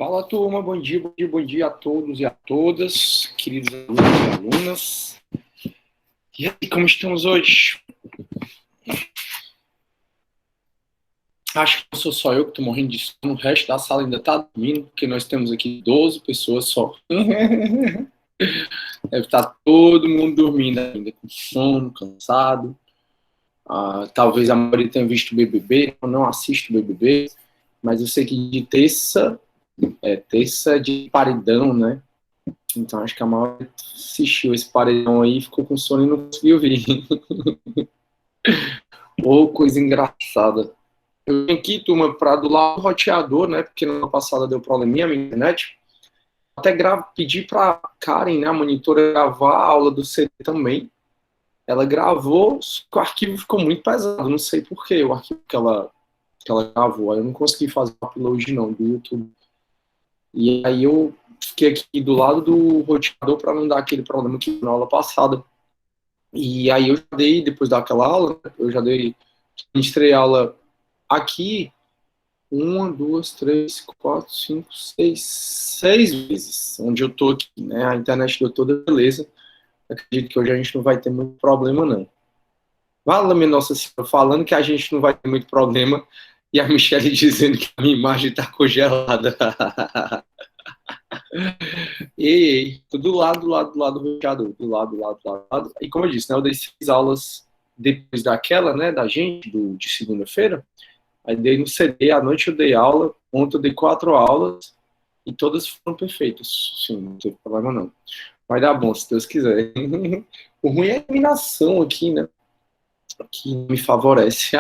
Fala, turma, bom dia a todos e a todas, queridos alunos e alunas. E aí, como estamos hoje? Acho que não sou só eu que estou morrendo de sono, o resto da sala ainda está dormindo, porque nós temos aqui 12 pessoas só. Deve estar todo mundo dormindo ainda, com sono, cansado. Talvez a maioria tenha visto o BBB, eu não assisto o BBB, mas eu sei que de terça de paredão, né? Então acho que a maioria assistiu esse paredão aí, ficou com sono e não conseguiu vir. Ô, coisa engraçada. Eu vim aqui, turma, para do lado do roteador, né? Porque na passada deu probleminha a minha internet. Até pedi para Karen, né, a monitora, gravar a aula do CD também. Ela gravou, o arquivo ficou muito pesado. Não sei por quê, o arquivo que ela gravou. Aí eu não consegui fazer o upload, não, do YouTube. E aí eu fiquei aqui do lado do roteador para não dar aquele problema que na aula passada. E aí eu já dei, depois daquela aula, eu já dei, ministrei aula aqui, 6 vezes, onde eu tô aqui, né? A internet deu toda beleza. Acredito que hoje a gente não vai ter muito problema, não. Fala, minha Nossa Senhora, falando que a gente não vai ter muito problema, e a Michelle dizendo que a minha imagem tá congelada. Ei, do lado do roteador, do lado. E como eu disse, né, eu dei 6 aulas depois daquela, né, da gente, de segunda-feira. Aí dei no CD, à noite eu dei aula, ontem eu dei 4 aulas, e todas foram perfeitas. Sim, não teve problema não. Vai dar bom, se Deus quiser. O ruim é a iluminação aqui, né, que me favorece.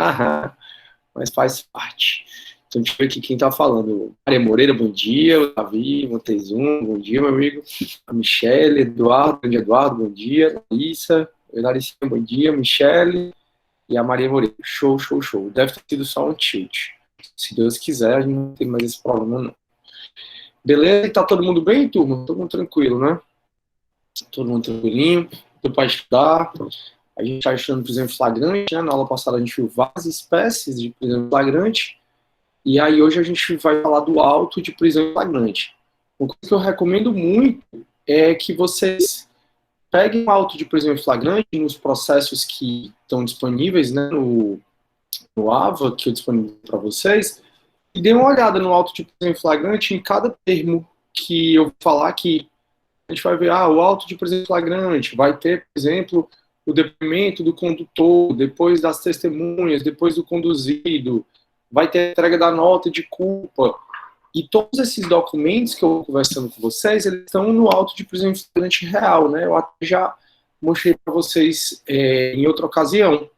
Mas faz parte. Então, deixa eu ver aqui quem tá falando. Maria Moreira, bom dia. O Davi, Montezum, bom dia, meu amigo. A Michelle, Eduardo, bom dia. Larissa, Larissa, bom dia. Michelle e a Maria Moreira. Show, show, show. Deve ter sido só um tilt. Se Deus quiser, a gente não tem mais esse problema, não. Beleza? E tá todo mundo bem, turma? Todo mundo tranquilo, né? Todo mundo tranquilinho. Deu pra estudar. A gente está estudando prisão em flagrante, né? Na aula passada a gente viu várias espécies de prisão em flagrante. E aí hoje a gente vai falar do auto de prisão em flagrante. Uma coisa que eu recomendo muito é que vocês peguem o auto de prisão em flagrante nos processos que estão disponíveis, né, no AVA, que eu disponibilizo para vocês, e dêem uma olhada no auto de prisão em flagrante em cada termo que eu vou falar aqui. A gente vai ver, o auto de prisão em flagrante vai ter, por exemplo, o depoimento do condutor, depois das testemunhas, depois do conduzido, vai ter a entrega da nota de culpa. E todos esses documentos que eu vou conversando com vocês, eles estão no auto de prisão em flagrante real, né? Eu até já mostrei para vocês em outra ocasião.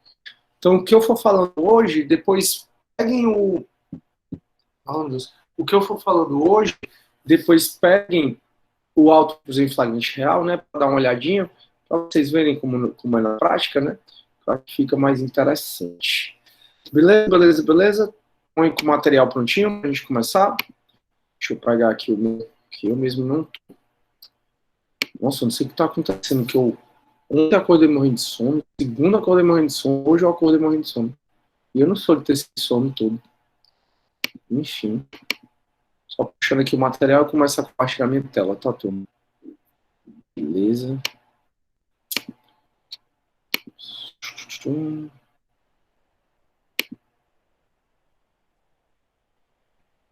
Então, o que eu for falando hoje, depois peguem o que eu for falando hoje, depois peguem o auto de prisão em flagrante real, né? Para dar uma olhadinha, para vocês verem como é na prática, né? Eu acho que fica mais interessante. Beleza? Põe com o material prontinho para a gente começar. Deixa eu pegar aqui o meu, que eu mesmo não tô. Nossa, eu não sei o que está acontecendo, que eu ontem acordei morrendo de sono, segunda acordei morrendo de sono, hoje eu acordei morrendo de sono. E eu não sou de ter esse sono todo. Enfim. Só puxando aqui o material e começa a compartilhar minha tela, tá, turma? Beleza.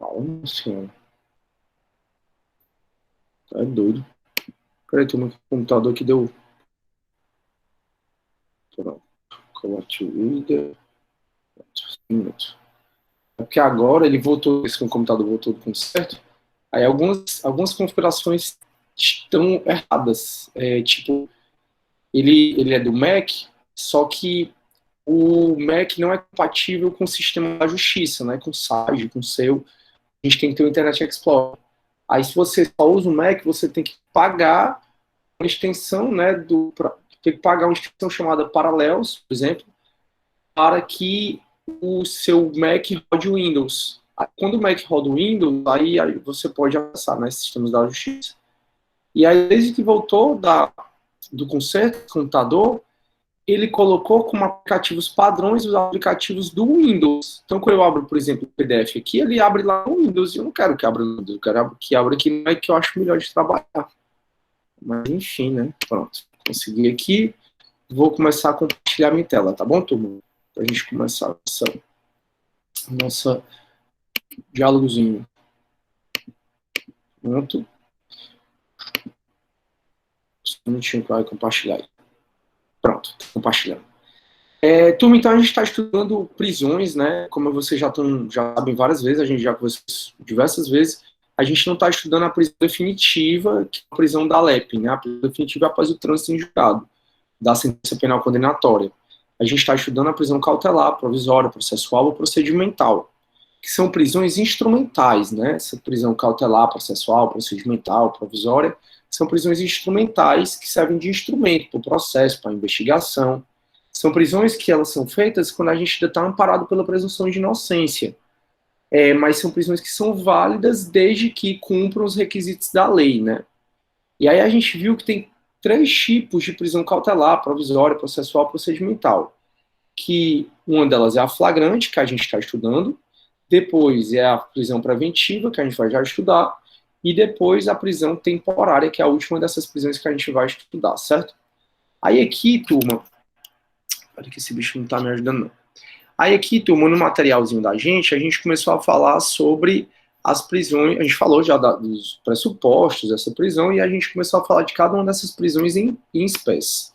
Nossa, tá doido. Peraí, turma, o computador aqui deu. Pronto. Collect reader. É porque agora ele voltou, esse computador voltou com certo. Aí algumas configurações estão erradas. Tipo, ele é do Mac, só que o Mac não é compatível com o sistema da justiça, né? Com o Sage, com o seu. A gente tem que ter o Internet Explorer. Aí, se você só usa o Mac, você tem que pagar uma extensão, né? Tem que pagar uma extensão chamada Parallels, por exemplo, para que o seu Mac rode o Windows. Quando o Mac roda o Windows, aí você pode acessar, né, sistemas da justiça. E aí, desde que voltou do conserto do computador, ele colocou como aplicativos padrões os aplicativos do Windows. Então, quando eu abro, por exemplo, o PDF aqui, ele abre lá no Windows, e eu não quero que abra no Windows, eu quero que abra aqui, não é que eu acho melhor de trabalhar. Mas, enfim, né? Pronto. Consegui aqui. Vou começar a compartilhar minha tela, tá bom, turma? Pra gente começar nossa diálogozinho. Pronto. Um minutinho para compartilhar aí. Pronto, compartilhando. Turma, então a gente está estudando prisões, né? Como vocês já sabem várias vezes, a gente já conversou diversas vezes, a gente não está estudando a prisão definitiva, que é a prisão da LEP, né? A prisão definitiva é após o trânsito em julgado da sentença penal condenatória. A gente está estudando a prisão cautelar, provisória, processual ou procedimental, que são prisões instrumentais, né? Essa prisão cautelar, processual, procedimental, provisória, são prisões instrumentais que servem de instrumento para o processo, para a investigação. São prisões que elas são feitas quando a gente ainda está amparado pela presunção de inocência. Mas são prisões que são válidas desde que cumpram os requisitos da lei, né? E aí a gente viu que tem 3 tipos de prisão cautelar, provisória, processual, procedimental. Que uma delas é a flagrante, que a gente está estudando, depois é a prisão preventiva, que a gente vai já estudar, e depois a prisão temporária, que é a última dessas prisões que a gente vai estudar, certo? Aí aqui, turma, olha que esse bicho não tá me ajudando, não. Aí aqui, turma, no materialzinho da gente, a gente começou a falar sobre as prisões, a gente falou já dos pressupostos dessa prisão, e a gente começou a falar de cada uma dessas prisões em espécie.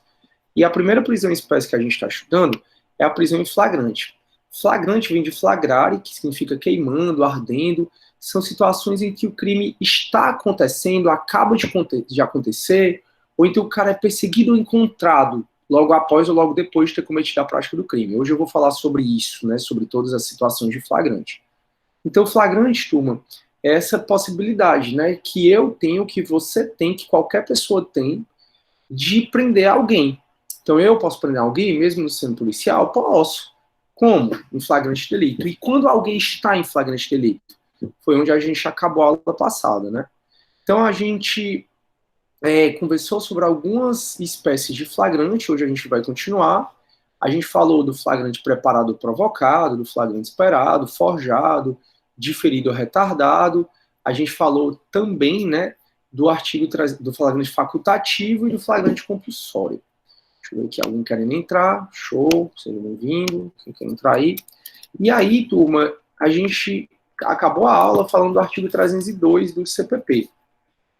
E a primeira prisão em espécie que a gente está estudando é a prisão em flagrante. Flagrante vem de flagrare, que significa queimando, ardendo, são situações em que o crime está acontecendo, acaba de acontecer, ou então o cara é perseguido ou encontrado logo após ou logo depois de ter cometido a prática do crime. Hoje eu vou falar sobre isso, né, sobre todas as situações de flagrante. Então, flagrante, turma, é essa possibilidade, né, que eu tenho, que você tem, que qualquer pessoa tem, de prender alguém. Então, eu posso prender alguém, mesmo não sendo policial? Posso. Como? Em flagrante delito. E quando alguém está em flagrante delito? Foi onde a gente acabou a aula passada, né? Então, a gente conversou sobre algumas espécies de flagrante, hoje a gente vai continuar. A gente falou do flagrante preparado ou provocado, do flagrante esperado, forjado, diferido ou retardado. A gente falou também, né, do artigo do flagrante facultativo e do flagrante compulsório. Deixa eu ver aqui, alguém querendo entrar. Show, seja bem-vindo. Quem quer entrar aí? E aí, turma, a gente acabou a aula falando do artigo 302 do CPP.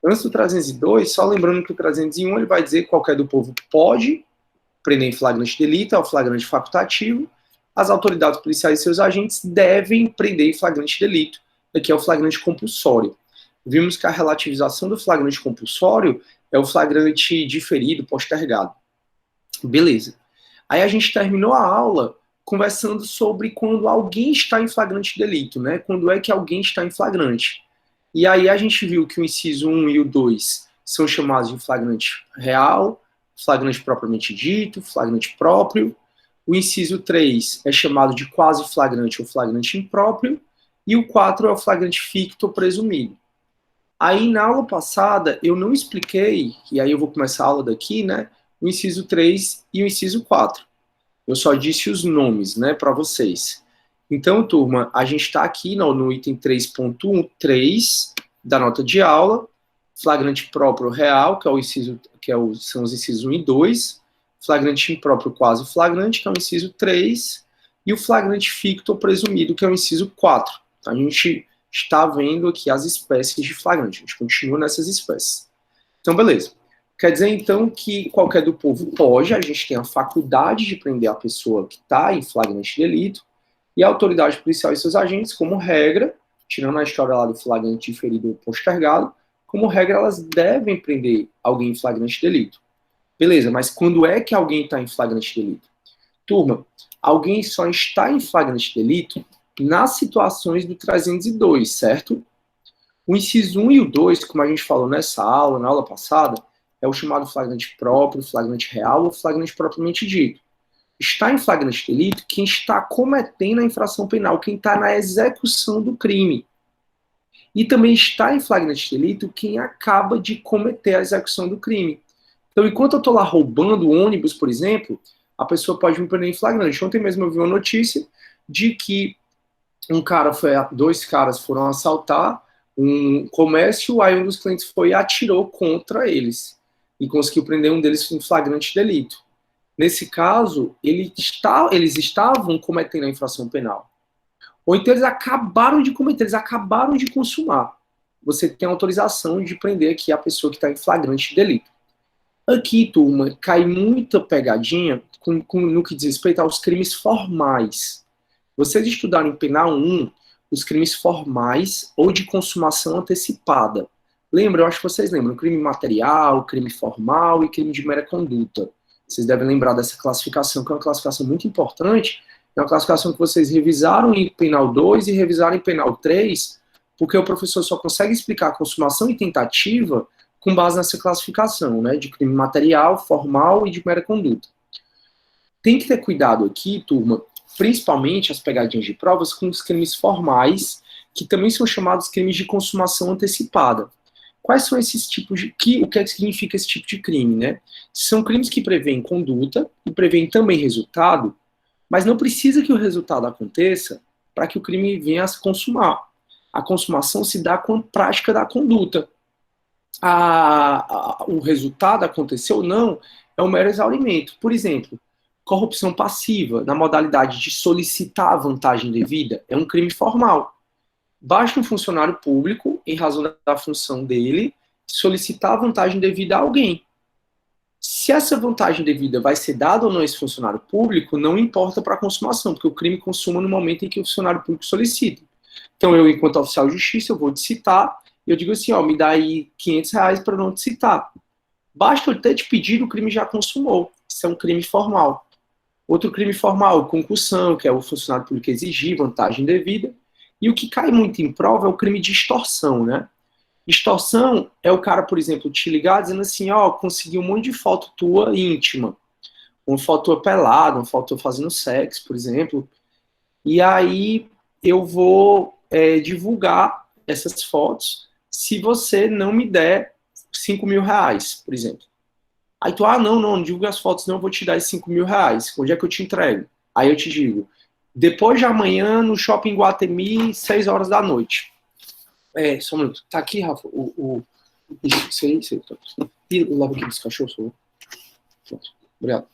Antes do 302, só lembrando que o 301 ele vai dizer que qualquer do povo pode prender em flagrante delito, é o flagrante facultativo. As autoridades policiais e seus agentes devem prender em flagrante delito, que é o flagrante compulsório. Vimos que a relativização do flagrante compulsório é o flagrante diferido, postergado. Beleza. Aí a gente terminou a aula conversando sobre quando alguém está em flagrante delito, né? Quando é que alguém está em flagrante. E aí a gente viu que o inciso 1 e o 2 são chamados de flagrante real, flagrante propriamente dito, flagrante próprio. O inciso 3 é chamado de quase flagrante ou flagrante impróprio. E o 4 é o flagrante ficto ou presumido. Aí na aula passada eu não expliquei, e aí eu vou começar a aula daqui, né? O inciso 3 e o inciso 4. Eu só disse os nomes, né, para vocês. Então, turma, a gente está aqui no item 3.1.3 da nota de aula, flagrante próprio real, que é o inciso, são os incisos 1 e 2, flagrante impróprio quase flagrante, que é o inciso 3, e o flagrante ficto ou presumido, que é o inciso 4. A gente está vendo aqui as espécies de flagrante, a gente continua nessas espécies. Então, beleza. Quer dizer, então, que qualquer do povo pode, a gente tem a faculdade de prender a pessoa que está em flagrante delito, e a autoridade policial e seus agentes, como regra, tirando a história lá do flagrante diferido ou postergado, como regra, elas devem prender alguém em flagrante delito. Beleza, mas quando é que alguém está em flagrante delito? Turma, alguém só está em flagrante delito nas situações do 302, certo? O inciso 1 e o 2, como a gente falou nessa aula, na aula passada, é o chamado flagrante próprio, flagrante real ou flagrante propriamente dito. Está em flagrante delito quem está cometendo a infração penal, quem está na execução do crime. E também está em flagrante delito quem acaba de cometer a execução do crime. Então, enquanto eu estou lá roubando o ônibus, por exemplo, a pessoa pode me prender em flagrante. Ontem mesmo eu vi uma notícia de que dois caras foram assaltar um comércio, aí um dos clientes foi e atirou contra eles e conseguiu prender um deles em flagrante delito. Nesse caso, eles estavam cometendo a infração penal. Ou então eles acabaram de cometer, eles acabaram de consumar. Você tem autorização de prender aqui a pessoa que está em flagrante delito. Aqui, turma, cai muita pegadinha no que diz respeito aos crimes formais. Vocês estudaram em Penal 1 os crimes formais ou de consumação antecipada. Lembra? Eu acho que vocês lembram. Crime material, crime formal e crime de mera conduta. Vocês devem lembrar dessa classificação, que é uma classificação muito importante. É uma classificação que vocês revisaram em Penal 2 e revisaram em Penal 3, porque o professor só consegue explicar consumação e tentativa com base nessa classificação, né, de crime material, formal e de mera conduta. Tem que ter cuidado aqui, turma, principalmente as pegadinhas de provas, com os crimes formais, que também são chamados crimes de consumação antecipada. Quais são esses tipos de... o que é que significa esse tipo de crime, né? São crimes que prevêem conduta e prevêem também resultado, mas não precisa que o resultado aconteça para que o crime venha a se consumar. A consumação se dá com a prática da conduta. O resultado, aconteceu ou não, é um mero exaurimento. Por exemplo, corrupção passiva, na modalidade de solicitar a vantagem devida, é um crime formal. Basta um funcionário público, em razão da função dele, solicitar a vantagem devida a alguém. Se essa vantagem devida vai ser dada ou não a esse funcionário público, não importa para a consumação, porque o crime consuma no momento em que o funcionário público solicita. Então, eu, enquanto oficial de justiça, eu vou te citar, e eu digo assim, ó, me dá aí R$ 500 para não te citar. Basta eu ter te pedido, o crime já consumou. Isso é um crime formal. Outro crime formal, concussão, que é o funcionário público exigir vantagem devida. E o que cai muito em prova é o crime de extorsão, né? Extorsão é o cara, por exemplo, te ligar dizendo assim, ó, consegui um monte de foto tua íntima. Uma foto tua pelada, uma foto tua fazendo sexo, por exemplo. E aí eu vou divulgar essas fotos se você não me der R$ 5.000, por exemplo. Aí tu, não divulga as fotos, não, eu vou te dar esses R$ 5.000. Onde é que eu te entrego? Aí eu te digo, depois de amanhã, no Shopping Guatemi, 6 horas da noite. Só um minuto. Tá aqui, Rafa, isso aí. Lava aqui dos cachorros, por favor. Pronto. Obrigado.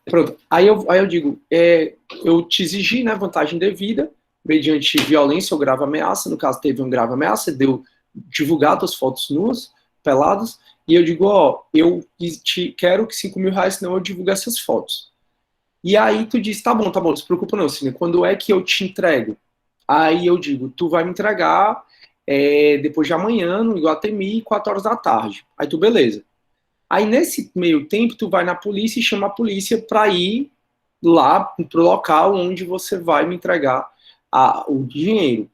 Pronto. Aí eu digo, eu te exigi, né, vantagem devida, mediante violência ou grave ameaça. No caso, teve uma grave ameaça, deu divulgado as fotos nuas, peladas, e eu digo, ó, eu quero que R$ 5.000, senão eu divulgo essas fotos. E aí tu diz, tá bom, não se preocupa não, Cine, quando é que eu te entrego? Aí eu digo, tu vai me entregar depois de amanhã, no Iguatemi, 4 horas da tarde. Aí tu, beleza. Aí nesse meio tempo, tu vai na polícia e chama a polícia para ir lá pro local onde você vai me entregar o dinheiro.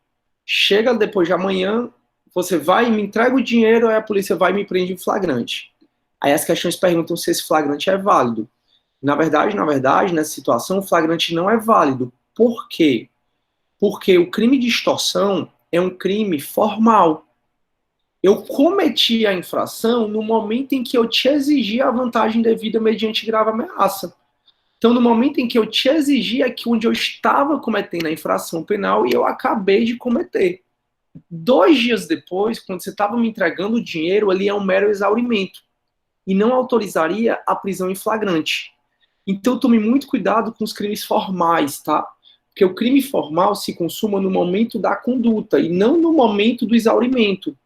Chega depois de amanhã, você vai e me entrega o dinheiro, aí a polícia vai e me prende em flagrante. Aí as questões perguntam se esse flagrante é válido. Na verdade, nessa situação, o flagrante não é válido. Por quê? Porque o crime de extorsão é um crime formal. Eu cometi a infração no momento em que eu te exigi a vantagem devida mediante grave ameaça. Então, no momento em que eu te exigi, é que onde eu estava cometendo a infração penal e eu acabei de cometer. 2 dias depois, quando você estava me entregando o dinheiro, ali é um mero exaurimento. E não autorizaria a prisão em flagrante. Então, tome muito cuidado com os crimes formais, tá? Porque o crime formal se consuma no momento da conduta e não no momento do exaurimento.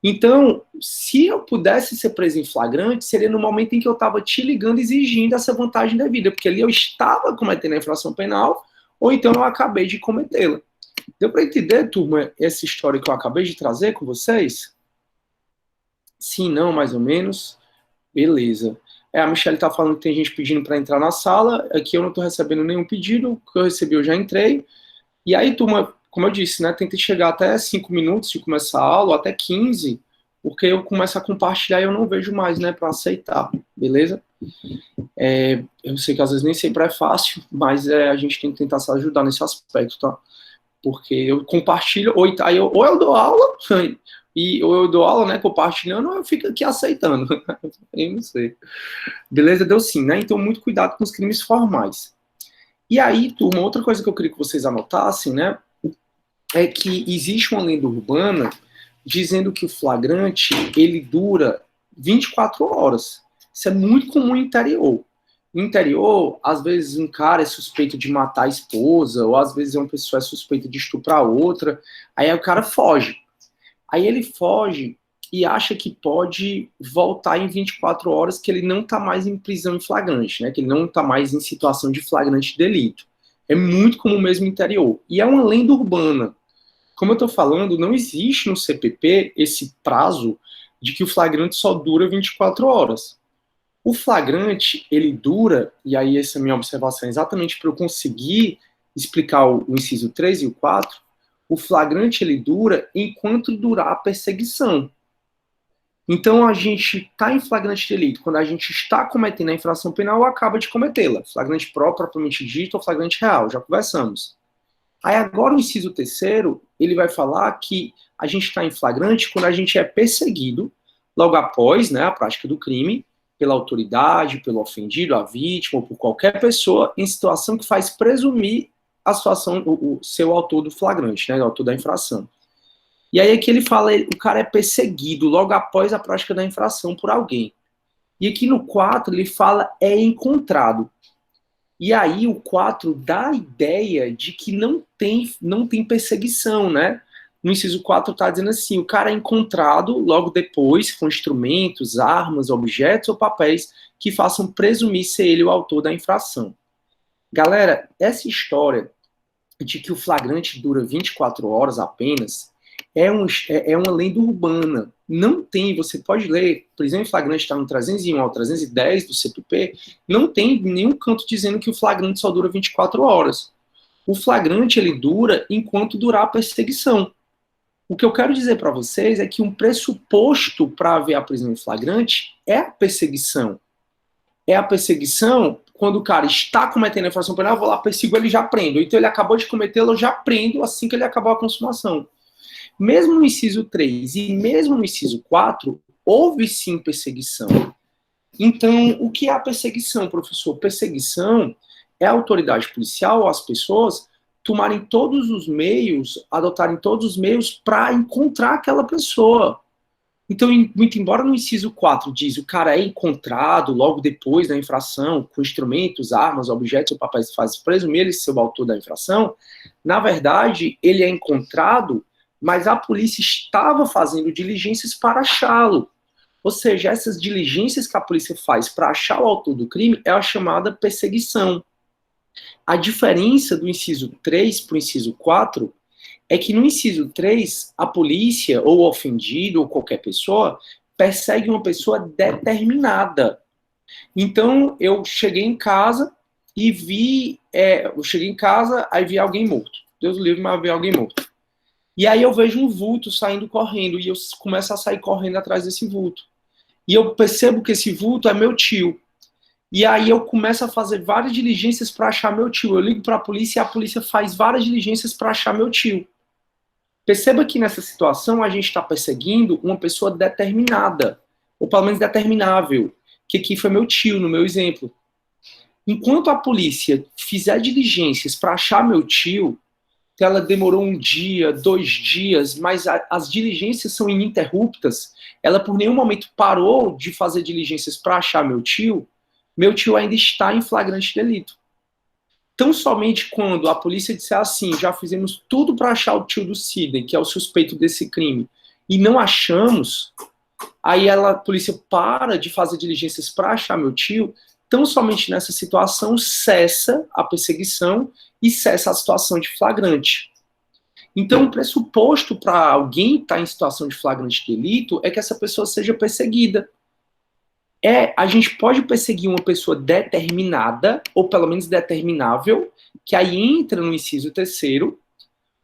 Então, se eu pudesse ser preso em flagrante, seria no momento em que eu estava te ligando exigindo essa vantagem devida, porque ali eu estava cometendo a infração penal, ou então eu acabei de cometê-la. Deu para entender, turma, essa história que eu acabei de trazer com vocês? Sim, não, mais ou menos. Beleza. A Michelle está falando que tem gente pedindo para entrar na sala. Aqui eu não estou recebendo nenhum pedido. O que eu recebi eu já entrei. E aí, turma, como eu disse, né, tenta chegar até 5 minutos de começar a aula, até 15, porque eu começo a compartilhar e eu não vejo mais, né, para aceitar, beleza? Eu sei que às vezes nem sempre é fácil, mas a gente tem que tentar se ajudar nesse aspecto, tá? Porque eu compartilho, ou eu dou aula, e ou eu dou aula, né, compartilhando, ou eu fico aqui aceitando. Eu não sei. Beleza? Deu sim, né? Então, muito cuidado com os crimes formais. E aí, turma, outra coisa que eu queria que vocês anotassem, né, é que existe uma lenda urbana dizendo que o flagrante, ele dura 24 horas. Isso é muito comum no interior. No interior, às vezes um cara é suspeito de matar a esposa, ou às vezes uma pessoa é suspeita de estuprar outra, aí o cara foge. Aí ele foge e acha que pode voltar em 24 horas, que ele não está mais em prisão em flagrante, né? Que ele não está mais em situação de flagrante delito. É muito comum mesmo no interior. E é uma lenda urbana. Como eu estou falando, não existe no CPP esse prazo de que o flagrante só dura 24 horas. O flagrante, ele dura, e aí essa é a minha observação é exatamente para eu conseguir explicar o inciso 3 e o 4, o flagrante, ele dura enquanto durar a perseguição. Então, a gente está em flagrante delito quando a gente está cometendo a infração penal ou acaba de cometê-la. Flagrante propriamente dito ou flagrante real, já conversamos. Aí agora o inciso terceiro, ele vai falar que a gente está em flagrante quando a gente é perseguido logo após, né, a prática do crime, pela autoridade, pelo ofendido, a vítima, ou por qualquer pessoa, em situação que faz presumir a situação, o seu autor do flagrante, né, o autor da infração. E aí aqui ele fala, o cara é perseguido logo após a prática da infração por alguém. E aqui no 4 ele fala é encontrado. E aí o 4 dá a ideia de que não tem perseguição, né? No inciso 4 está dizendo assim, o cara é encontrado logo depois com instrumentos, armas, objetos ou papéis que façam presumir ser ele o autor da infração. Galera, essa história de que o flagrante dura 24 horas apenas é uma lenda urbana. Não tem, você pode ler, prisão em flagrante está no 301 ao 310 do CPP, não tem nenhum canto dizendo que o flagrante só dura 24 horas. O flagrante, ele dura enquanto durar a perseguição. O que eu quero dizer para vocês é que um pressuposto para haver a prisão em flagrante é a perseguição. É a perseguição quando o cara está cometendo a infração penal, eu vou lá, persigo ele e já prendo. Então ele acabou de cometê-lo, eu já prendo assim que ele acabou a consumação. Mesmo no inciso 3 e mesmo no inciso 4, houve sim perseguição. Então, o que é a perseguição, professor? Perseguição é a autoridade policial ou as pessoas tomarem todos os meios, adotarem todos os meios para encontrar aquela pessoa. Então, muito embora no inciso 4 diz o cara é encontrado logo depois da infração, com instrumentos, armas, objetos ou papéis que fazem presumir ele ser o autor da infração, na verdade, ele é encontrado, mas a polícia estava fazendo diligências para achá-lo. Ou seja, essas diligências que a polícia faz para achar o autor do crime é a chamada perseguição. A diferença do inciso 3 para o inciso 4 é que no inciso 3, a polícia, ou o ofendido, ou qualquer pessoa, persegue uma pessoa determinada. Então, eu cheguei em casa e vi, aí vi alguém morto. Deus livre, mas vi alguém morto. E aí eu vejo um vulto saindo correndo, e eu começo a sair correndo atrás desse vulto. E eu percebo que esse vulto é meu tio. E aí eu começo a fazer várias diligências para achar meu tio. Eu ligo para a polícia e a polícia faz várias diligências para achar meu tio. Perceba que nessa situação a gente está perseguindo uma pessoa determinada, ou pelo menos determinável, que aqui foi meu tio, no meu exemplo. Enquanto a polícia fizer diligências para achar meu tio, ela demorou 1 dia, 2 dias, mas as diligências são ininterruptas, ela por nenhum momento parou de fazer diligências para achar meu tio ainda está em flagrante delito. Tão somente quando a polícia disser assim, já fizemos tudo para achar o tio do Sidney, que é o suspeito desse crime, e não achamos, aí a polícia para de fazer diligências para achar meu tio, tão somente nessa situação cessa a perseguição e cessa a situação de flagrante. Então, o pressuposto para alguém estar em situação de flagrante delito é que essa pessoa seja perseguida. A gente pode perseguir uma pessoa determinada, ou pelo menos determinável, que aí entra no inciso 3º,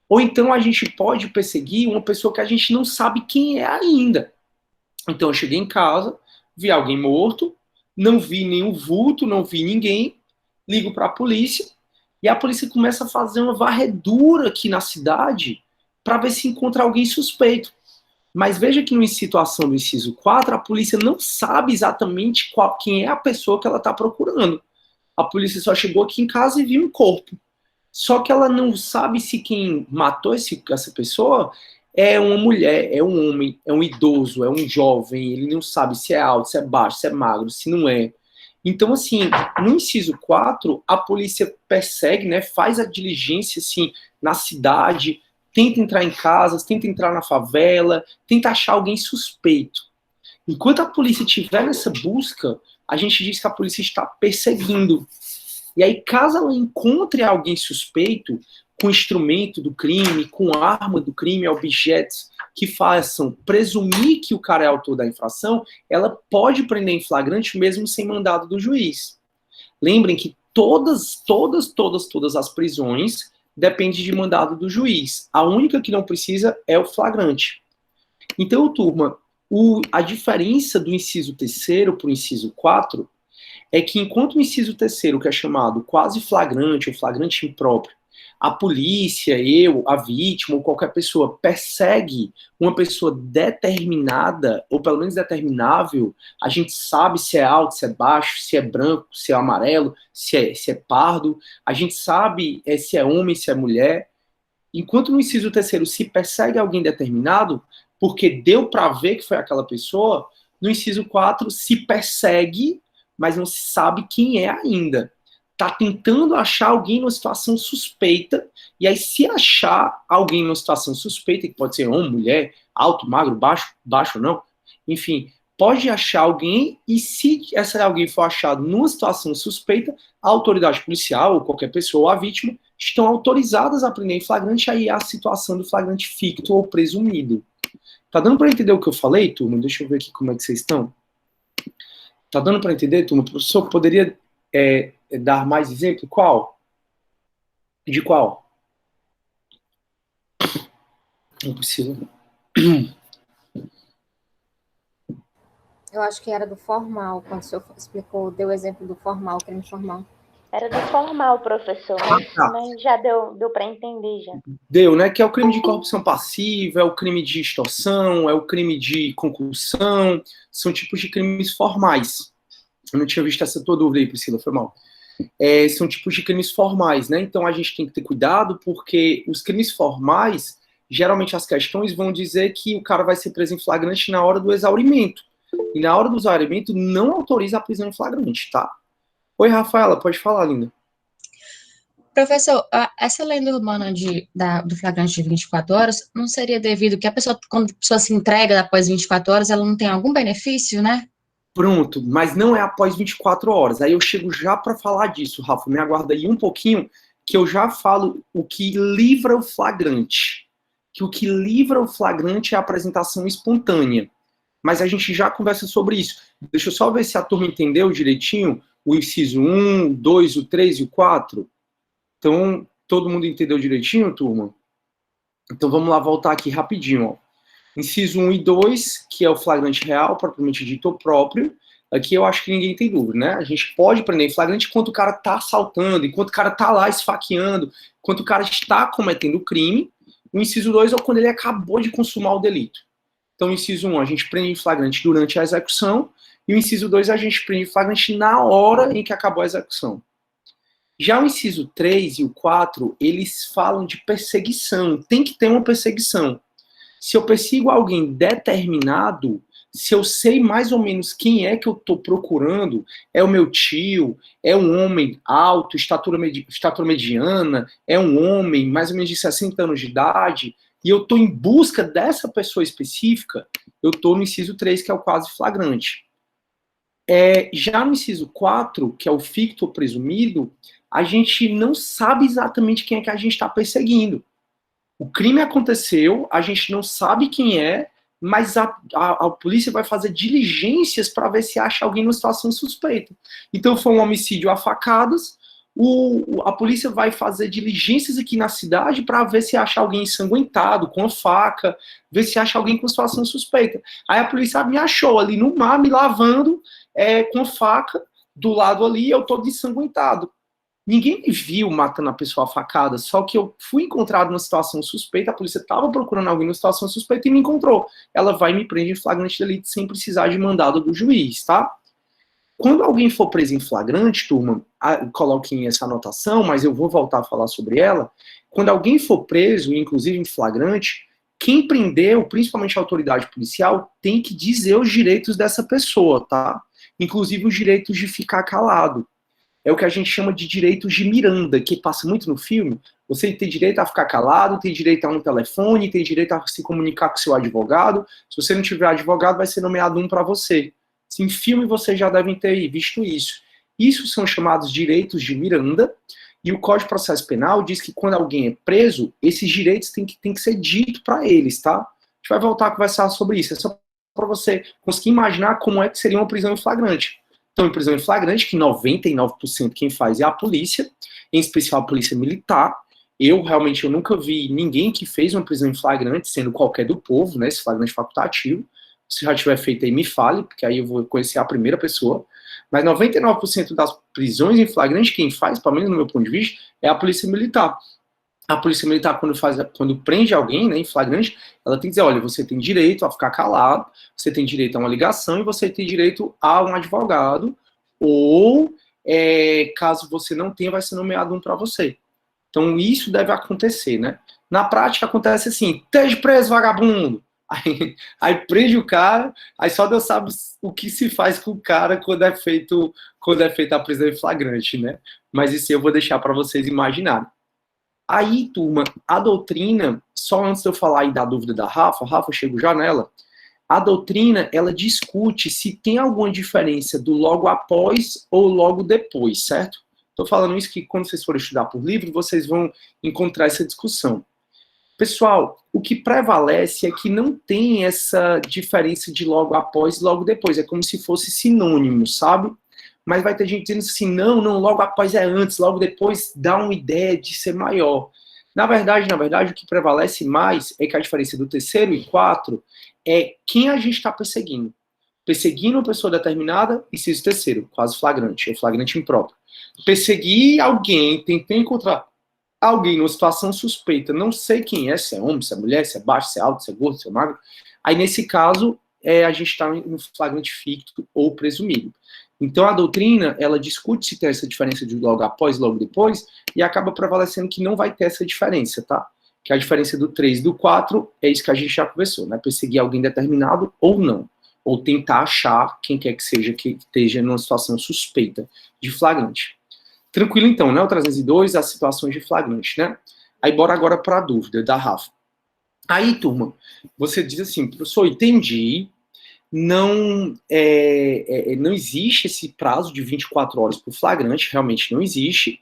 ou então a gente pode perseguir uma pessoa que a gente não sabe quem é ainda. Então eu cheguei em casa, vi alguém morto, não vi nenhum vulto, não vi ninguém, ligo para a polícia, e a polícia começa a fazer uma varredura aqui na cidade para ver se encontra alguém suspeito. Mas veja que em situação do inciso 4, a polícia não sabe exatamente quem é a pessoa que ela está procurando. A polícia só chegou aqui em casa e viu um corpo. Só que ela não sabe se quem matou essa pessoa é uma mulher, é um homem, é um idoso, é um jovem. Ele não sabe se é alto, se é baixo, se é magro, se não é. Então, assim, no inciso 4, a polícia persegue, né, faz a diligência, assim, na cidade, tenta entrar em casas, tenta entrar na favela, tenta achar alguém suspeito. Enquanto a polícia estiver nessa busca, a gente diz que a polícia está perseguindo. E aí, caso ela encontre alguém suspeito, com instrumento do crime, com arma do crime, objetos que façam presumir que o cara é autor da infração, ela pode prender em flagrante mesmo sem mandado do juiz. Lembrem que todas as prisões dependem de mandado do juiz. A única que não precisa é o flagrante. Então, turma, a diferença do inciso 3º para o inciso 4 é que enquanto o inciso 3º, que é chamado quase flagrante ou flagrante impróprio, a polícia, a vítima ou qualquer pessoa persegue uma pessoa determinada, ou pelo menos determinável, a gente sabe se é alto, se é baixo, se é branco, se é amarelo, se é pardo, a gente sabe se é homem, se é mulher. Enquanto no inciso 3º se persegue alguém determinado, porque deu para ver que foi aquela pessoa, no inciso 4 se persegue, mas não se sabe quem é ainda. Tá tentando achar alguém numa situação suspeita, e aí se achar alguém numa situação suspeita, que pode ser homem, mulher, alto, magro, baixo ou não, enfim, pode achar alguém, e se essa alguém for achado numa situação suspeita, a autoridade policial, ou qualquer pessoa, ou a vítima, estão autorizadas a prender em flagrante, aí a situação do flagrante ficto ou presumido. Tá dando para entender o que eu falei, turma? Deixa eu ver aqui como é que vocês estão. Tá dando para entender, turma? O professor poderia dar mais exemplo? Qual? De qual? Não precisa. Eu acho que era do formal, quando o senhor explicou, deu o exemplo do formal, crime formal. Era do formal, professor, mas já deu para entender já. Deu, né? Que é o crime de corrupção passiva, é o crime de extorsão, é o crime de concussão, são tipos de crimes formais. Eu não tinha visto essa tua dúvida aí, Priscila, foi mal. São tipos de crimes formais, né? Então a gente tem que ter cuidado, porque os crimes formais, geralmente as questões vão dizer que o cara vai ser preso em flagrante na hora do exaurimento. E na hora do exaurimento não autoriza a prisão em flagrante, tá? Oi, Rafaela, pode falar, linda. Professor, essa lenda urbana do flagrante de 24 horas não seria devido que a pessoa, quando a pessoa se entrega após 24 horas, ela não tem algum benefício, né? Pronto, mas não é após 24 horas. Aí eu chego já para falar disso, Rafa. Me aguarda aí um pouquinho, que eu já falo o que livra o flagrante. Que o que livra o flagrante é a apresentação espontânea. Mas a gente já conversa sobre isso. Deixa eu só ver se a turma entendeu direitinho o inciso 1, 2, o 3 e o 4. Então, todo mundo entendeu direitinho, turma? Então, vamos lá voltar aqui rapidinho, ó. Inciso 1 e 2, que é o flagrante real, propriamente dito, ou próprio. Aqui eu acho que ninguém tem dúvida, né? A gente pode prender em flagrante enquanto o cara tá assaltando, enquanto o cara tá lá esfaqueando, enquanto o cara está cometendo o crime. O inciso 2 é quando ele acabou de consumar o delito. Então, o inciso 1, a gente prende em flagrante durante a execução, e o inciso 2, a gente prende em flagrante na hora em que acabou a execução. Já o inciso 3 e o 4, eles falam de perseguição. Tem que ter uma perseguição. Se eu persigo alguém determinado, se eu sei mais ou menos quem é que eu estou procurando, é o meu tio, é um homem alto, estatura mediana, é um homem mais ou menos de 60 anos de idade, e eu estou em busca dessa pessoa específica, eu estou no inciso 3, que é o quase flagrante. Já no inciso 4, que é o ficto ou presumido, a gente não sabe exatamente quem é que a gente está perseguindo. O crime aconteceu, a gente não sabe quem é, mas a polícia vai fazer diligências para ver se acha alguém numa situação suspeita. Então, foi um homicídio a facadas, a polícia vai fazer diligências aqui na cidade para ver se acha alguém ensanguentado, com a faca, ver se acha alguém com situação suspeita. Aí a polícia me achou ali no mar, me lavando, com faca, do lado ali, eu todo ensanguentado. Ninguém me viu matando a pessoa a facada, só que eu fui encontrado numa situação suspeita, a polícia estava procurando alguém numa situação suspeita e me encontrou. Ela vai e me prende em flagrante delito sem precisar de mandado do juiz, tá? Quando alguém for preso em flagrante, turma, coloquem essa anotação, mas eu vou voltar a falar sobre ela. Quando alguém for preso, inclusive em flagrante, quem prendeu, principalmente a autoridade policial, tem que dizer os direitos dessa pessoa, tá? Inclusive os direitos de ficar calado. É o que a gente chama de direitos de Miranda, que passa muito no filme. Você tem direito a ficar calado, tem direito a um telefone, tem direito a se comunicar com seu advogado. Se você não tiver advogado, vai ser nomeado um para você. Em filme, vocês já devem ter visto isso. Isso são chamados direitos de Miranda, e o Código de Processo Penal diz que quando alguém é preso, esses direitos têm que ser dito para eles, tá? A gente vai voltar a conversar sobre isso. É só para você conseguir imaginar como é que seria uma prisão em flagrante. Então, em prisão em flagrante, que 99% quem faz é a polícia, em especial a polícia militar. Eu nunca vi ninguém que fez uma prisão em flagrante, sendo qualquer do povo, né, esse flagrante facultativo. Se já tiver feito aí, me fale, porque aí eu vou conhecer a primeira pessoa. Mas 99% das prisões em flagrante, quem faz, pelo menos no meu ponto de vista, é a polícia militar. A polícia militar, quando prende alguém, né, em flagrante, ela tem que dizer, olha, você tem direito a ficar calado, você tem direito a uma ligação e você tem direito a um advogado, ou, caso você não tenha, vai ser nomeado um para você. Então, isso deve acontecer, né? Na prática, acontece assim, esteja preso, vagabundo! Aí prende o cara, aí só Deus sabe o que se faz com o cara quando é feita a prisão em flagrante, né? Mas isso eu vou deixar para vocês imaginarem. Aí, turma, a doutrina, só antes de eu falar aí da dúvida da Rafa, eu chego já nela, a doutrina, ela discute se tem alguma diferença do logo após ou logo depois, certo? Estou falando isso que quando vocês forem estudar por livro, vocês vão encontrar essa discussão. Pessoal, o que prevalece é que não tem essa diferença de logo após e logo depois, é como se fosse sinônimo, sabe? Mas vai ter gente dizendo assim, não, logo após é antes, logo depois dá uma ideia de ser maior. Na verdade, o que prevalece mais é que a diferença do terceiro e quatro é quem a gente está perseguindo. Perseguindo uma pessoa determinada, inciso terceiro, quase flagrante, ou flagrante impróprio. Perseguir alguém, tentar encontrar alguém numa situação suspeita, não sei quem é, se é homem, se é mulher, se é baixo, se é alto, se é gordo, se é magro, aí nesse caso, a gente está no flagrante ficto ou presumido. Então, a doutrina, ela discute se tem essa diferença de logo após e logo depois, e acaba prevalecendo que não vai ter essa diferença, tá? Que a diferença do 3 e do 4 é isso que a gente já conversou, né? Perseguir alguém determinado ou não. Ou tentar achar quem quer que seja que esteja numa situação suspeita de flagrante. Tranquilo, então, né? O 302, as situações de flagrante, né? Aí, bora agora para a dúvida da Rafa. Aí, turma, você diz assim, professor, entendi, não existe esse prazo de 24 horas por flagrante, realmente não existe,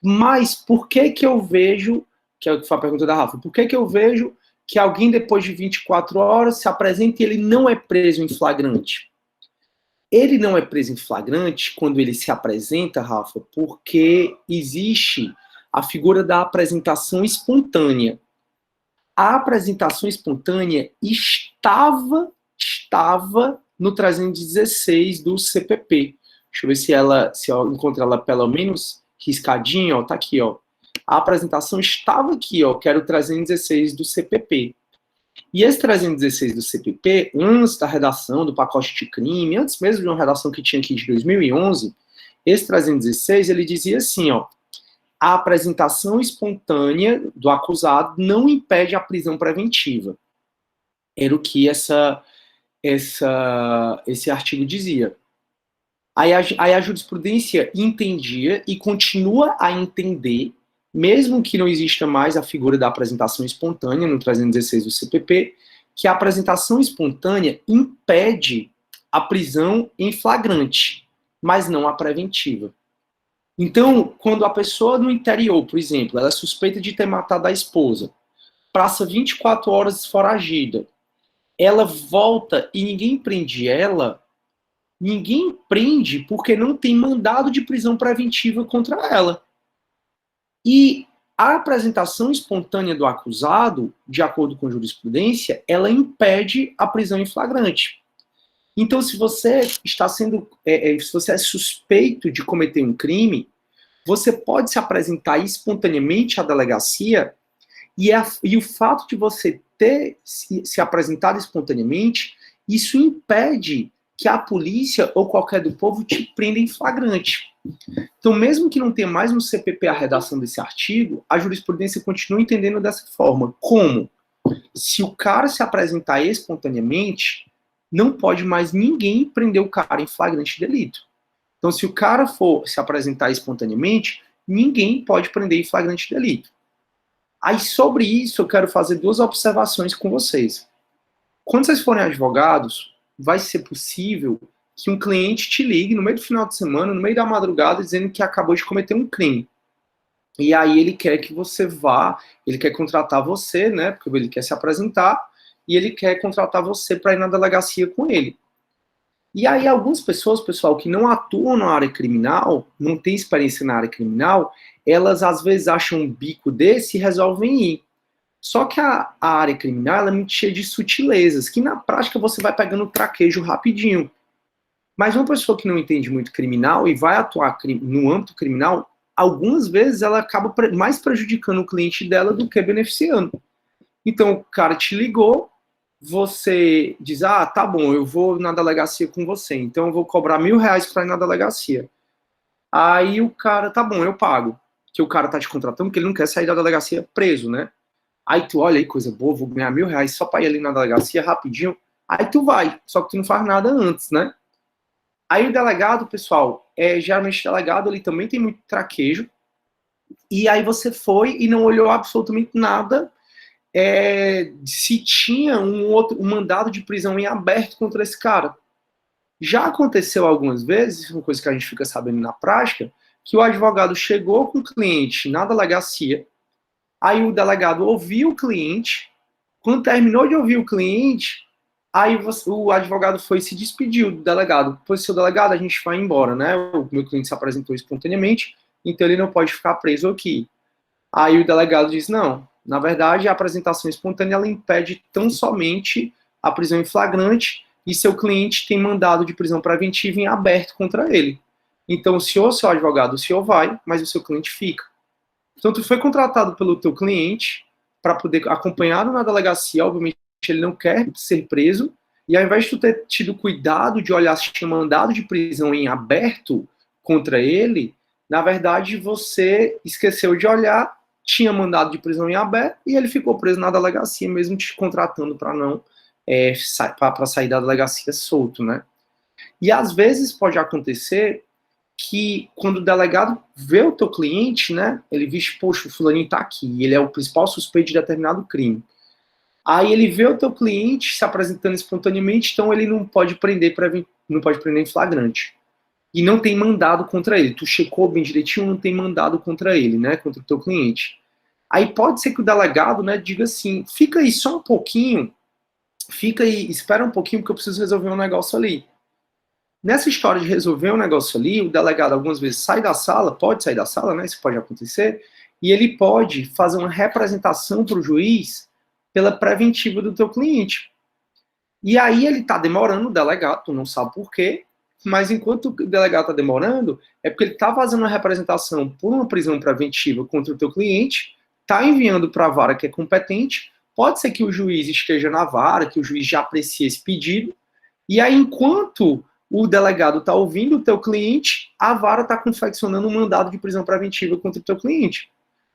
mas por que eu vejo, que é o que foi a pergunta da Rafa, por que eu vejo que alguém depois de 24 horas se apresenta e ele não é preso em flagrante? Ele não é preso em flagrante quando ele se apresenta, Rafa, porque existe a figura da apresentação espontânea. A apresentação espontânea estava no 316 do CPP. Deixa eu ver se eu encontro ela pelo menos riscadinha, ó, tá aqui, ó. A apresentação estava aqui, ó, que era o 316 do CPP. E esse 316 do CPP, antes da redação do pacote de crime, antes mesmo de uma redação que tinha aqui de 2011, esse 316, ele dizia assim, ó, a apresentação espontânea do acusado não impede a prisão preventiva. Era o que esse artigo dizia. Aí a jurisprudência entendia e continua a entender, mesmo que não exista mais a figura da apresentação espontânea no 316 do CPP, que a apresentação espontânea impede a prisão em flagrante, mas não a preventiva. Então, quando a pessoa no interior, por exemplo, ela é suspeita de ter matado a esposa, passa 24 horas foragida, ela volta e ninguém prende ela, ninguém prende porque não tem mandado de prisão preventiva contra ela. E a apresentação espontânea do acusado, de acordo com a jurisprudência, ela impede a prisão em flagrante. Então, se você está se você é suspeito de cometer um crime, você pode se apresentar espontaneamente à delegacia e o fato de você ter se apresentado espontaneamente, isso impede que a polícia ou qualquer do povo te prenda em flagrante. Então, mesmo que não tenha mais no CPP a redação desse artigo, a jurisprudência continua entendendo dessa forma. Como? Se o cara se apresentar espontaneamente, não pode mais ninguém prender o cara em flagrante delito. Então, se o cara for se apresentar espontaneamente, ninguém pode prender em flagrante delito. Aí, sobre isso, eu quero fazer 2 observações com vocês. Quando vocês forem advogados, vai ser possível que um cliente te ligue no meio do final de semana, no meio da madrugada, dizendo que acabou de cometer um crime. E aí ele quer que você vá, ele quer contratar você, né, porque ele quer se apresentar, e ele quer contratar você para ir na delegacia com ele. E aí algumas pessoas, pessoal, que não atuam na área criminal, não têm experiência na área criminal, elas às vezes acham um bico desse e resolvem ir. Só que a área criminal ela é muito cheia de sutilezas, que na prática você vai pegando traquejo rapidinho. Mas uma pessoa que não entende muito criminal e vai atuar no âmbito criminal, algumas vezes ela acaba mais prejudicando o cliente dela do que beneficiando. Então o cara te ligou, você diz, tá bom, eu vou na delegacia com você, então eu vou cobrar R$1.000 para ir na delegacia. Aí o cara, tá bom, eu pago. Que o cara tá te contratando porque ele não quer sair da delegacia preso, né? Aí tu, olha aí, coisa boa, vou ganhar R$1.000 só pra ir ali na delegacia rapidinho. Aí tu vai, só que tu não faz nada antes, né? Aí o delegado, pessoal, geralmente o delegado, ele também tem muito traquejo. E aí você foi e não olhou absolutamente nada se tinha um mandado de prisão em aberto contra esse cara. Já aconteceu algumas vezes, uma coisa que a gente fica sabendo na prática, que o advogado chegou com o cliente na delegacia, aí o delegado ouviu o cliente, quando terminou de ouvir o cliente, aí o advogado foi e se despediu do delegado. Pois, seu delegado, a gente vai embora, né? O meu cliente se apresentou espontaneamente, então ele não pode ficar preso aqui. Aí o delegado diz, não, na verdade a apresentação espontânea ela impede tão somente a prisão em flagrante e seu cliente tem mandado de prisão preventiva em aberto contra ele. Então, o senhor, seu advogado, o senhor vai, mas o seu cliente fica. Então, tu foi contratado pelo teu cliente para poder acompanhá-lo na delegacia, obviamente ele não quer ser preso, e ao invés de tu ter tido cuidado de olhar se tinha mandado de prisão em aberto contra ele, na verdade você esqueceu de olhar, tinha mandado de prisão em aberto, e ele ficou preso na delegacia, mesmo te contratando para não para sair da delegacia solto, né? E às vezes pode acontecer que quando o delegado vê o teu cliente, né, ele diz, poxa, o fulaninho tá aqui, ele é o principal suspeito de determinado crime. Aí ele vê o teu cliente se apresentando espontaneamente, então ele não pode prender em flagrante. E não tem mandado contra ele. Tu checou bem direitinho, não tem mandado contra ele, né, contra o teu cliente. Aí pode ser que o delegado, né, diga assim, fica aí só um pouquinho, fica aí, espera um pouquinho porque eu preciso resolver um negócio ali. Nessa história de resolver um negócio ali, o delegado algumas vezes sai da sala, pode sair da sala, né, isso pode acontecer, e ele pode fazer uma representação para o juiz pela preventiva do teu cliente. E aí ele está demorando, o delegado, tu não sabe por quê, mas enquanto o delegado está demorando, é porque ele está fazendo uma representação por uma prisão preventiva contra o teu cliente, está enviando para a vara que é competente, pode ser que o juiz esteja na vara, que o juiz já aprecie esse pedido, e aí enquanto o delegado está ouvindo o teu cliente, a vara está confeccionando um mandado de prisão preventiva contra o teu cliente.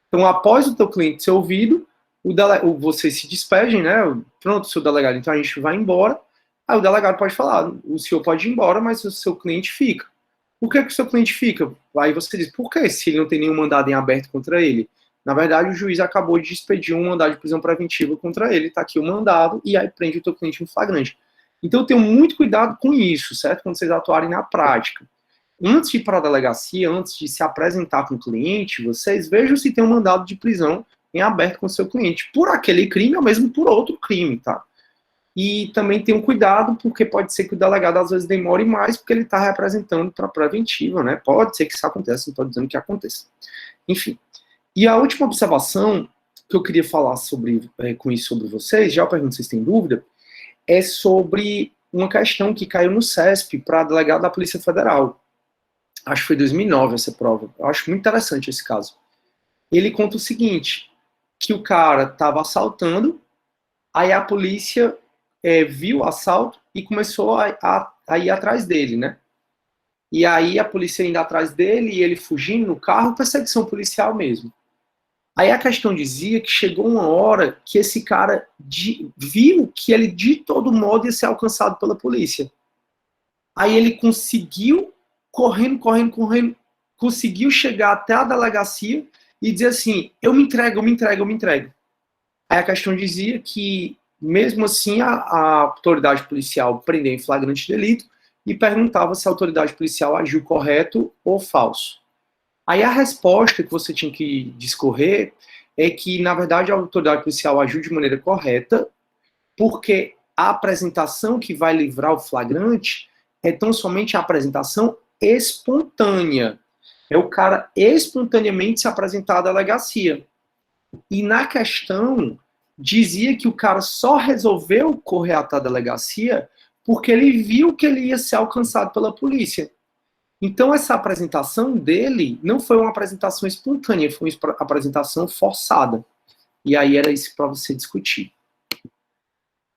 Então, após o teu cliente ser ouvido, vocês se despedem, né? Pronto, seu delegado, então a gente vai embora. Aí o delegado pode falar, o senhor pode ir embora, mas o seu cliente fica. Por que o seu cliente fica? Aí você diz, por que se ele não tem nenhum mandado em aberto contra ele? Na verdade, o juiz acabou de expedir um mandado de prisão preventiva contra ele, tá aqui o mandado, e aí prende o teu cliente em flagrante. Então, tenham muito cuidado com isso, certo? Quando vocês atuarem na prática. Antes de ir para a delegacia, antes de se apresentar com o cliente, vocês vejam se tem um mandado de prisão em aberto com o seu cliente, por aquele crime ou mesmo por outro crime, tá? E também tenham cuidado, porque pode ser que o delegado às vezes demore mais, porque ele está representando para preventiva, né? Pode ser que isso aconteça, não estou dizendo que aconteça. Enfim. E a última observação que eu queria falar com isso sobre vocês, já pergunto se vocês têm dúvida, é sobre uma questão que caiu no CESP para delegado da Polícia Federal. acho que foi 2009 essa prova, eu acho muito interessante esse caso. Ele conta o seguinte, que o cara estava assaltando, aí a polícia viu o assalto e começou a ir atrás dele, né? E aí a polícia indo atrás dele e ele fugindo no carro, perseguição policial mesmo. Aí a questão dizia que chegou uma hora que esse cara viu que ele de todo modo ia ser alcançado pela polícia. Aí ele conseguiu, correndo, conseguiu chegar até a delegacia e dizer assim, eu me entrego. Aí a questão dizia que, mesmo assim, a autoridade policial prendeu em flagrante delito e perguntava se a autoridade policial agiu correto ou falso. Aí a resposta que você tinha que discorrer é que, na verdade, a autoridade policial agiu de maneira correta, porque a apresentação que vai livrar o flagrante é tão somente a apresentação espontânea. É o cara espontaneamente se apresentar à delegacia. E na questão, dizia que o cara só resolveu correr até a delegacia porque ele viu que ele ia ser alcançado pela polícia. Então, essa apresentação dele não foi uma apresentação espontânea, foi uma apresentação forçada. E aí era isso para você discutir.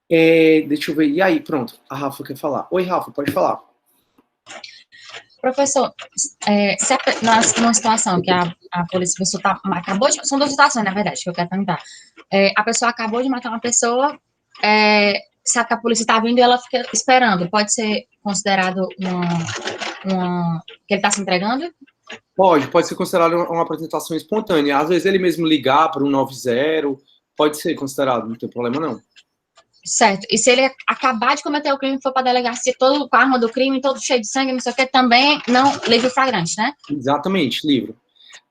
Deixa eu ver. E aí, pronto. A Rafa quer falar. Oi, Rafa, pode falar. Professor, numa situação que a polícia acabou de... São duas situações, na verdade, que eu quero perguntar. A pessoa acabou de matar uma pessoa, sabe que a polícia está vindo e ela fica esperando. Pode ser considerado que ele está se entregando? Pode ser considerado uma apresentação espontânea. Às vezes ele mesmo ligar para o 190, pode ser considerado, não tem problema não. Certo. E se ele acabar de cometer o crime, for para a delegacia todo com a arma do crime, todo cheio de sangue, não sei o que, também não livre flagrante, né? Exatamente, livre.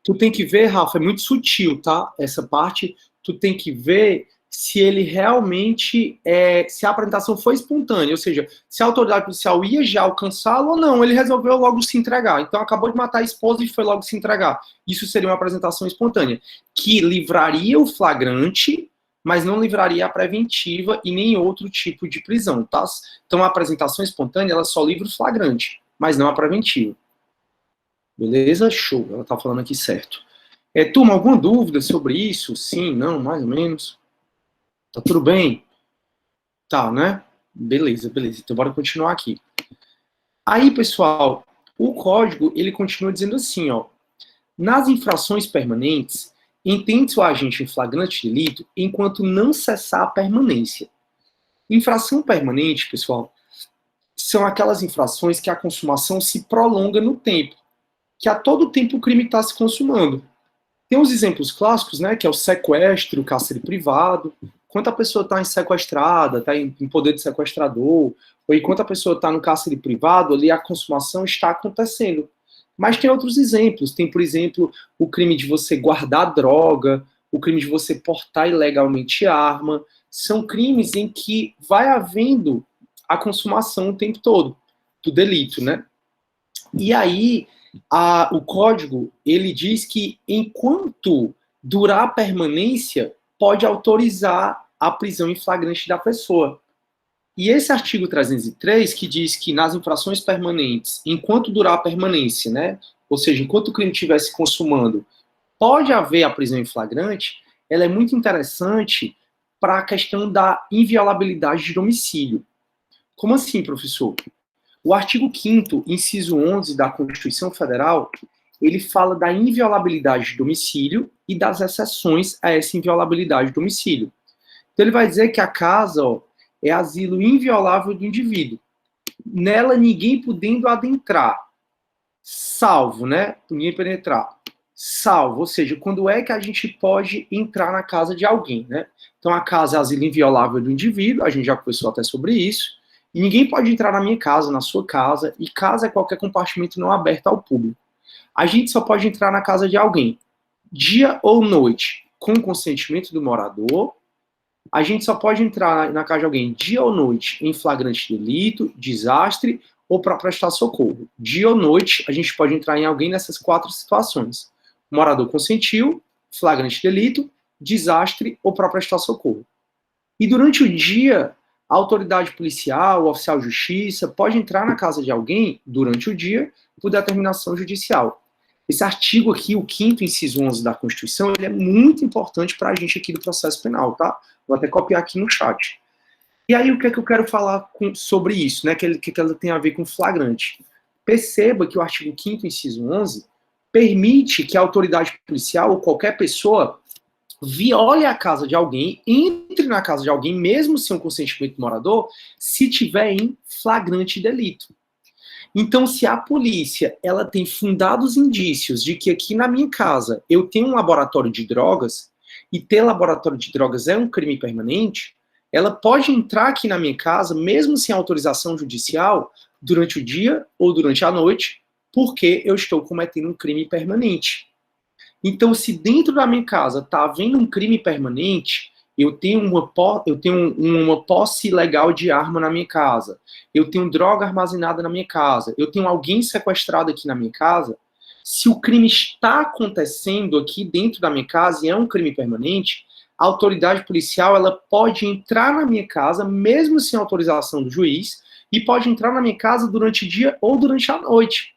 Tu tem que ver, Rafa, é muito sutil, tá? Essa parte, tu tem que ver se ele realmente, se a apresentação foi espontânea, ou seja, se a autoridade policial ia já alcançá-lo ou não, ele resolveu logo se entregar. Então, acabou de matar a esposa e foi logo se entregar. Isso seria uma apresentação espontânea, que livraria o flagrante, mas não livraria a preventiva e nem outro tipo de prisão, tá? Então, a apresentação espontânea, ela só livra o flagrante, mas não a preventiva. Beleza? Show. Ela tá falando aqui certo. Turma, alguma dúvida sobre isso? Sim, não, mais ou menos? Tá tudo bem? Tá, né? Beleza. Então, bora continuar aqui. Aí, pessoal, o código, ele continua dizendo assim, ó. Nas infrações permanentes, entende-se o agente em flagrante delito enquanto não cessar a permanência. Infração permanente, pessoal, são aquelas infrações que a consumação se prolonga no tempo, que a todo tempo o crime está se consumando. Tem os exemplos clássicos, né, que é o sequestro, o cárcere privado, enquanto a pessoa está sequestrada, está em poder de sequestrador, ou enquanto a pessoa está no cárcere privado, ali a consumação está acontecendo. Mas tem outros exemplos. Tem, por exemplo, o crime de você guardar droga, o crime de você portar ilegalmente arma. São crimes em que vai havendo a consumação o tempo todo do delito, né? E aí, o código, ele diz que enquanto durar a permanência, pode autorizar a prisão em flagrante da pessoa. E esse artigo 303, que diz que nas infrações permanentes, enquanto durar a permanência, né, ou seja, enquanto o crime estiver se consumando, pode haver a prisão em flagrante, ela é muito interessante para a questão da inviolabilidade de domicílio. Como assim, professor? O artigo 5º, inciso 11 da Constituição Federal, ele fala da inviolabilidade de domicílio e das exceções a essa inviolabilidade de domicílio. Então ele vai dizer que a casa, ó, é asilo inviolável do indivíduo. Nela, ninguém podendo adentrar. Salvo, né? Ninguém penetrar. Salvo, ou seja, quando é que a gente pode entrar na casa de alguém, né? Então, a casa é asilo inviolável do indivíduo, a gente já conversou até sobre isso, e ninguém pode entrar na minha casa, na sua casa, e casa é qualquer compartimento não aberto ao público. A gente só pode entrar na casa de alguém, dia ou noite, com consentimento do morador. A gente só pode entrar na casa de alguém dia ou noite em flagrante delito, desastre ou para prestar socorro. Dia ou noite, a gente pode entrar em alguém nessas 4 situações. O morador consentiu, flagrante delito, desastre ou para prestar socorro. E durante o dia, A autoridade policial, o oficial de justiça, pode entrar na casa de alguém durante o dia por determinação judicial. Esse artigo aqui, o 5º inciso 11 da Constituição, ele é muito importante para a gente aqui do processo penal, tá? Vou até copiar aqui no chat. E aí, o que é que eu quero falar sobre isso, né? Que ela tem a ver com flagrante. Perceba que o artigo 5º inciso 11 permite que a autoridade policial ou qualquer pessoa viole a casa de alguém, entre na casa de alguém, mesmo sem um consentimento do morador, se tiver em flagrante delito. Então, se a polícia ela tem fundados indícios de que aqui na minha casa eu tenho um laboratório de drogas, e ter laboratório de drogas é um crime permanente, ela pode entrar aqui na minha casa, mesmo sem autorização judicial, durante o dia ou durante a noite, porque eu estou cometendo um crime permanente. Então, se dentro da minha casa está havendo um crime permanente, eu tenho uma posse ilegal de arma na minha casa, eu tenho droga armazenada na minha casa, eu tenho alguém sequestrado aqui na minha casa, se o crime está acontecendo aqui dentro da minha casa e é um crime permanente, a autoridade policial ela pode entrar na minha casa, mesmo sem autorização do juiz, e pode entrar na minha casa durante o dia ou durante a noite.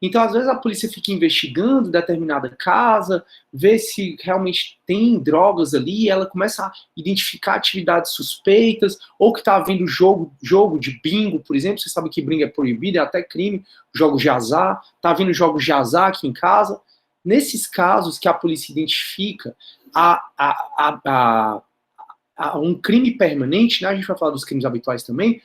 Então, às vezes, a polícia fica investigando determinada casa, vê se realmente tem drogas ali, ela começa a identificar atividades suspeitas, ou que está havendo jogo de bingo, por exemplo. Você sabe que bingo é proibido, é até crime, jogos de azar. Está havendo jogos de azar aqui em casa. Nesses casos que a polícia identifica um crime permanente, né? A gente vai falar dos crimes habituais também,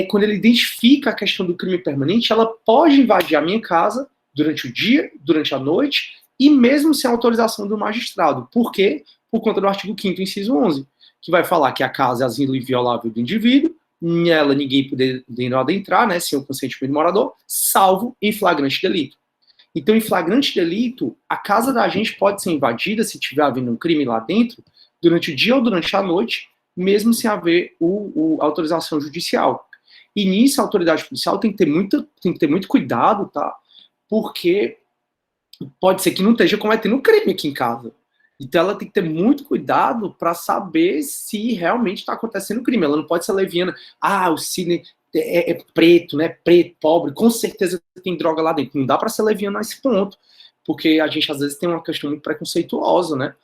quando ele identifica a questão do crime permanente, ela pode invadir a minha casa durante o dia, durante a noite, e mesmo sem autorização do magistrado. Por quê? Por conta do artigo 5º, inciso 11, que vai falar que a casa é asilo inviolável do indivíduo, nela ninguém poderá adentrar, né, sem o consentimento do morador, salvo em flagrante delito. Então, em flagrante delito, a casa da gente pode ser invadida, se tiver havendo um crime lá dentro, durante o dia ou durante a noite, mesmo sem haver autorização judicial. E nisso a autoridade policial tem que ter muito cuidado, tá? Porque pode ser que não esteja cometendo crime aqui em casa. Então ela tem que ter muito cuidado para saber se realmente está acontecendo crime. Ela não pode ser leviana. O Sidney é preto, né? Preto, pobre, com certeza tem droga lá dentro. Não dá para ser leviana a esse ponto. Porque a gente às vezes tem uma questão muito preconceituosa, né?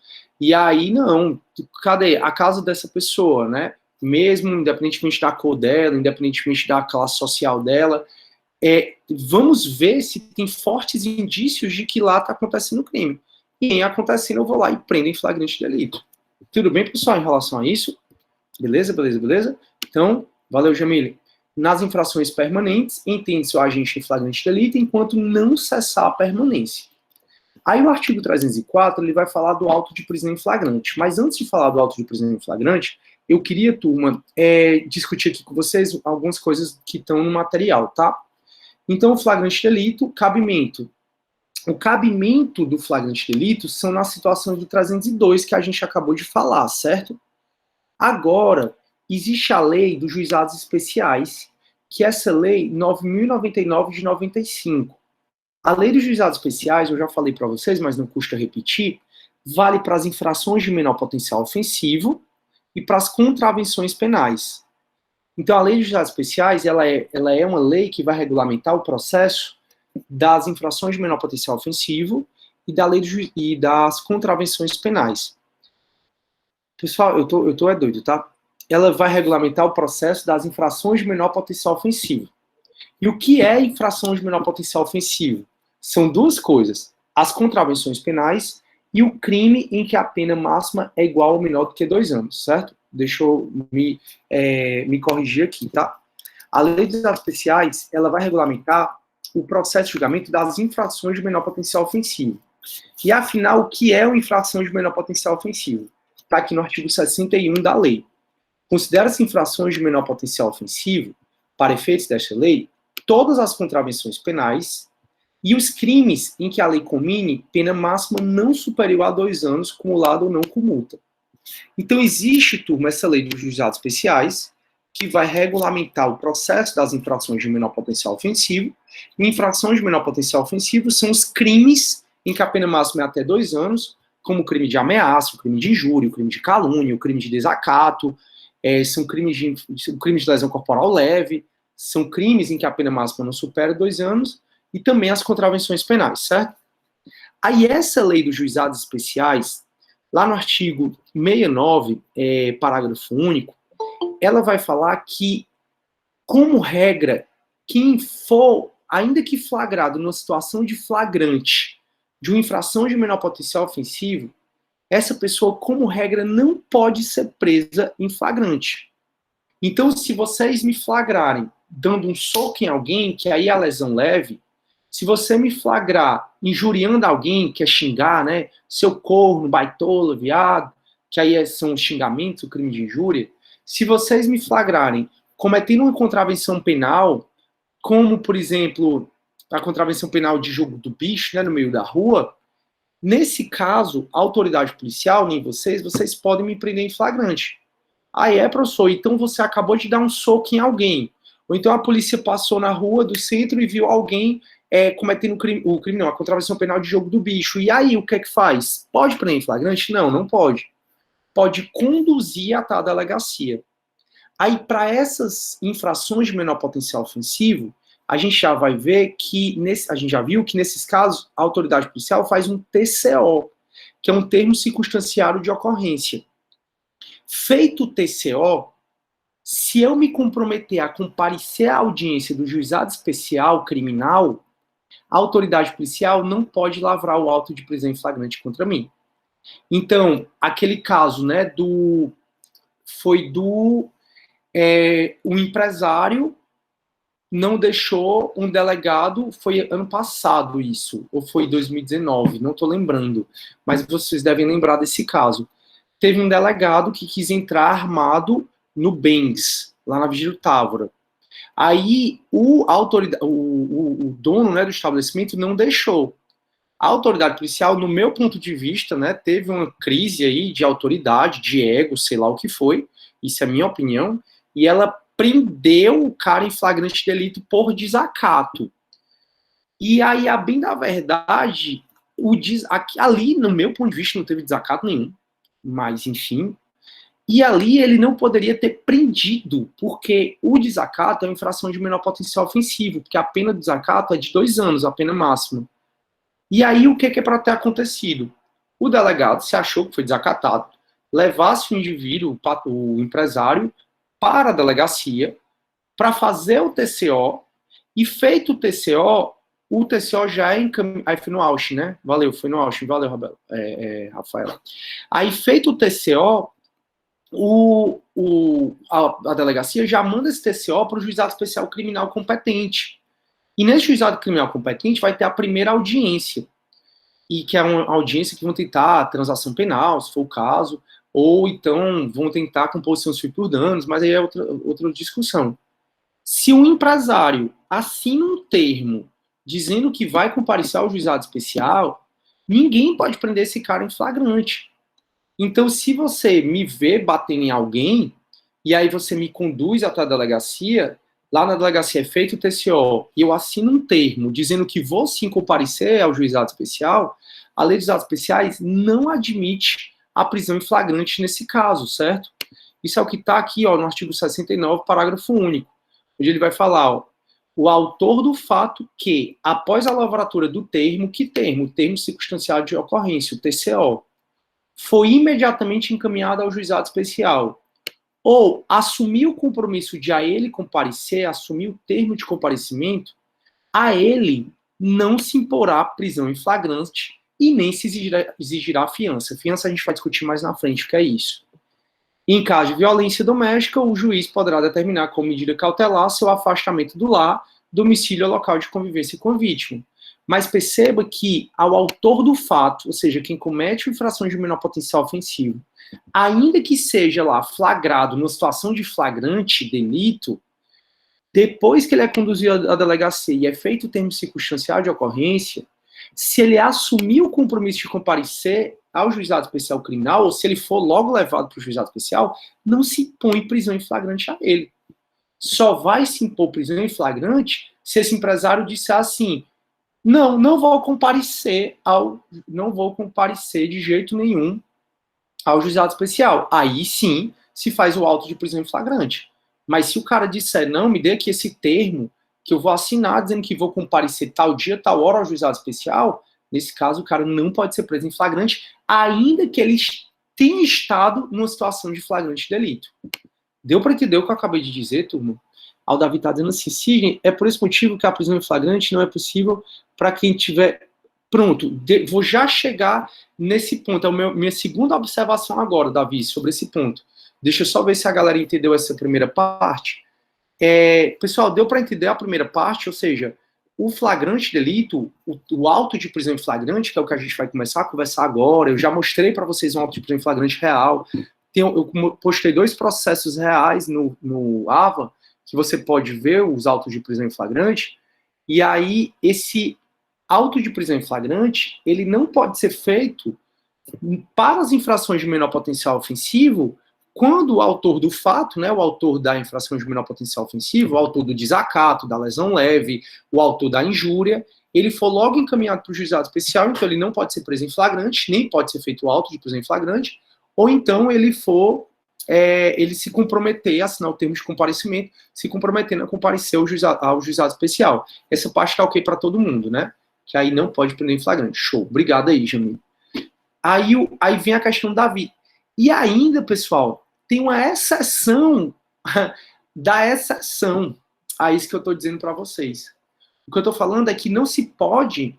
E aí, não. Cadê a casa dessa pessoa, né? Mesmo independentemente da cor dela, independentemente da classe social dela, vamos ver se tem fortes indícios de que lá está acontecendo crime. E em acontecendo, eu vou lá e prendo em flagrante delito. Tudo bem, pessoal, em relação a isso? Beleza? Então, valeu, Jamile. Nas infrações permanentes, entende-se o agente em flagrante delito enquanto não cessar a permanência. Aí o artigo 304, ele vai falar do auto de prisão em flagrante. Mas antes de falar do auto de prisão em flagrante, eu queria, turma, discutir aqui com vocês algumas coisas que estão no material, tá? Então, o flagrante delito, cabimento. O cabimento do flagrante delito são na situação do 302 que a gente acabou de falar, certo? Agora, existe a lei dos juizados especiais, que é essa lei 9.099 de 95. A lei dos juizados especiais, eu já falei para vocês, mas não custa repetir, vale para as infrações de menor potencial ofensivo e para as contravenções penais. Então, a lei dos juizados especiais, ela é uma lei que vai regulamentar o processo das infrações de menor potencial ofensivo e das contravenções penais. Pessoal, eu tô doido, tá? Ela vai regulamentar o processo das infrações de menor potencial ofensivo. E o que é infração de menor potencial ofensivo? São duas coisas: as contravenções penais e o crime em que a pena máxima é igual ou menor do que 2 anos, certo? Deixa eu me corrigir aqui, tá? A lei dos atos especiais, ela vai regulamentar o processo de julgamento das infrações de menor potencial ofensivo. E, afinal, o que é uma infração de menor potencial ofensivo? Está aqui no artigo 61 da lei. Considera-se infrações de menor potencial ofensivo, para efeitos desta lei, todas as contravenções penais e os crimes em que a lei comine pena máxima não superior a 2 anos, cumulado ou não com multa. Então, existe, turma, essa lei dos juizados especiais, que vai regulamentar o processo das infrações de menor potencial ofensivo. E infrações de menor potencial ofensivo são os crimes em que a pena máxima é até 2 anos, como o crime de ameaça, o crime de injúria, o crime de calúnia, o crime de desacato, são crimes o crime de lesão corporal leve, são crimes em que a pena máxima não supera 2 anos, e também as contravenções penais, certo? Aí essa lei dos juizados especiais, lá no artigo 69, parágrafo único, ela vai falar que, como regra, quem for, ainda que flagrado numa situação de flagrante de uma infração de menor potencial ofensivo, essa pessoa, como regra, não pode ser presa em flagrante. Então, se vocês me flagrarem dando um soco em alguém, que aí é a lesão leve, se você me flagrar injuriando alguém, que é xingar, né, seu corno, baitola, viado, que aí são os xingamentos, o crime de injúria, se vocês me flagrarem cometendo uma contravenção penal, como, por exemplo, a contravenção penal de jogo do bicho, né, no meio da rua, nesse caso, a autoridade policial, nem vocês podem me prender em flagrante. Aí professor, então você acabou de dar um soco em alguém. Ou então a polícia passou na rua do centro e viu alguém cometendo a contravenção penal de jogo do bicho. E aí, o que é que faz? Pode prender em flagrante? Não, não pode. Pode conduzir até a delegacia. Aí, para essas infrações de menor potencial ofensivo, a gente já vai ver que, a gente já viu que nesses casos, a autoridade policial faz um TCO, que é um termo circunstanciado de ocorrência. Feito o TCO, se eu me comprometer a comparecer à audiência do juizado especial criminal, a autoridade policial não pode lavrar o auto de prisão em flagrante contra mim. Então, aquele caso, né, o empresário não deixou um delegado, foi ano passado isso, ou foi 2019, não estou lembrando, mas vocês devem lembrar desse caso. Teve um delegado que quis entrar armado no Benz, lá na Vigílio Távora. Aí o dono, né, do estabelecimento não deixou. A autoridade policial, no meu ponto de vista, né, teve uma crise aí de autoridade, de ego, sei lá o que foi, isso é a minha opinião, e ela prendeu o cara em flagrante delito por desacato. E aí, a bem da verdade, ali, no meu ponto de vista, não teve desacato nenhum, mas enfim. E ali ele não poderia ter prendido, porque o desacato é uma infração de menor potencial ofensivo, porque a pena do desacato é de 2 anos, a pena máxima. E aí o que é para ter acontecido? O delegado se achou que foi desacatado, levasse o indivíduo, o empresário, para a delegacia, para fazer o TCO, e feito o TCO já é encaminhado. Aí foi no Ausch, né? Valeu, foi no Ausch. Valeu, Rafaela. Aí feito o TCO, a delegacia já manda esse TCO para o juizado especial criminal competente. E nesse juizado criminal competente vai ter a primeira audiência, e que é uma audiência que vão tentar a transação penal, se for o caso, ou então vão tentar composição civil por danos, mas aí é outra discussão. Se um empresário assina um termo dizendo que vai comparecer ao juizado especial, ninguém pode prender esse cara em flagrante. Então, se você me vê batendo em alguém, e aí você me conduz até a delegacia, lá na delegacia é feito o TCO, e eu assino um termo dizendo que vou sim comparecer ao juizado especial, a lei dos atos especiais não admite a prisão em flagrante nesse caso, certo? Isso é o que está aqui, ó, no artigo 69, parágrafo único, onde ele vai falar, ó, o autor do fato que, após a lavratura do termo, que termo? O termo circunstanciado de ocorrência, o TCO, foi imediatamente encaminhado ao juizado especial, ou assumir o compromisso de a ele comparecer, assumir o termo de comparecimento, a ele não se imporá prisão em flagrante e nem se exigirá fiança. Fiança a gente vai discutir mais na frente, o que é isso. Em caso de violência doméstica, o juiz poderá determinar como medida cautelar seu afastamento do lar, domicílio ou local de convivência com a vítima. Mas perceba que ao autor do fato, ou seja, quem comete infração de menor potencial ofensivo, ainda que seja lá flagrado numa situação de flagrante delito, depois que ele é conduzido à delegacia e é feito o termo circunstancial de ocorrência, se ele assumir o compromisso de comparecer ao juizado especial criminal, ou se ele for logo levado para o juizado especial, não se impõe prisão em flagrante a ele. Só vai se impor prisão em flagrante se esse empresário disser assim, Não vou comparecer de jeito nenhum ao juizado especial. Aí sim se faz o auto de prisão em flagrante. Mas se o cara disser, não, me dê aqui esse termo que eu vou assinar dizendo que vou comparecer tal dia, tal hora ao juizado especial, nesse caso o cara não pode ser preso em flagrante, ainda que ele tenha estado numa situação de flagrante delito. Deu para entender o que eu acabei de dizer, turma? O Davi está dizendo assim, Sidney, é por esse motivo que a prisão em flagrante não é possível para quem tiver... Pronto, vou já chegar nesse ponto. É a minha segunda observação agora, Davi, sobre esse ponto. Deixa eu só ver se a galera entendeu essa primeira parte. Pessoal, deu para entender a primeira parte, ou seja, o flagrante delito, o auto de prisão em flagrante, que é o que a gente vai começar a conversar agora, eu já mostrei para vocês um auto de prisão em flagrante real. Eu postei 2 processos reais no AVA, que você pode ver os autos de prisão em flagrante, e aí esse auto de prisão em flagrante, ele não pode ser feito para as infrações de menor potencial ofensivo, quando o autor do fato, né, o autor da infração de menor potencial ofensivo, o autor do desacato, da lesão leve, o autor da injúria, ele for logo encaminhado para o juizado especial, então ele não pode ser preso em flagrante, nem pode ser feito o auto de prisão em flagrante, ou então ele se comprometer a assinar o termo de comparecimento, se comprometendo a comparecer ao juizado especial. Essa parte tá ok para todo mundo, né? Que aí não pode prender em flagrante. Show. Obrigado aí, Jamil. Aí vem a questão do Davi. E ainda, pessoal, tem uma exceção da exceção a isso que eu estou dizendo para vocês. O que eu estou falando é que não se pode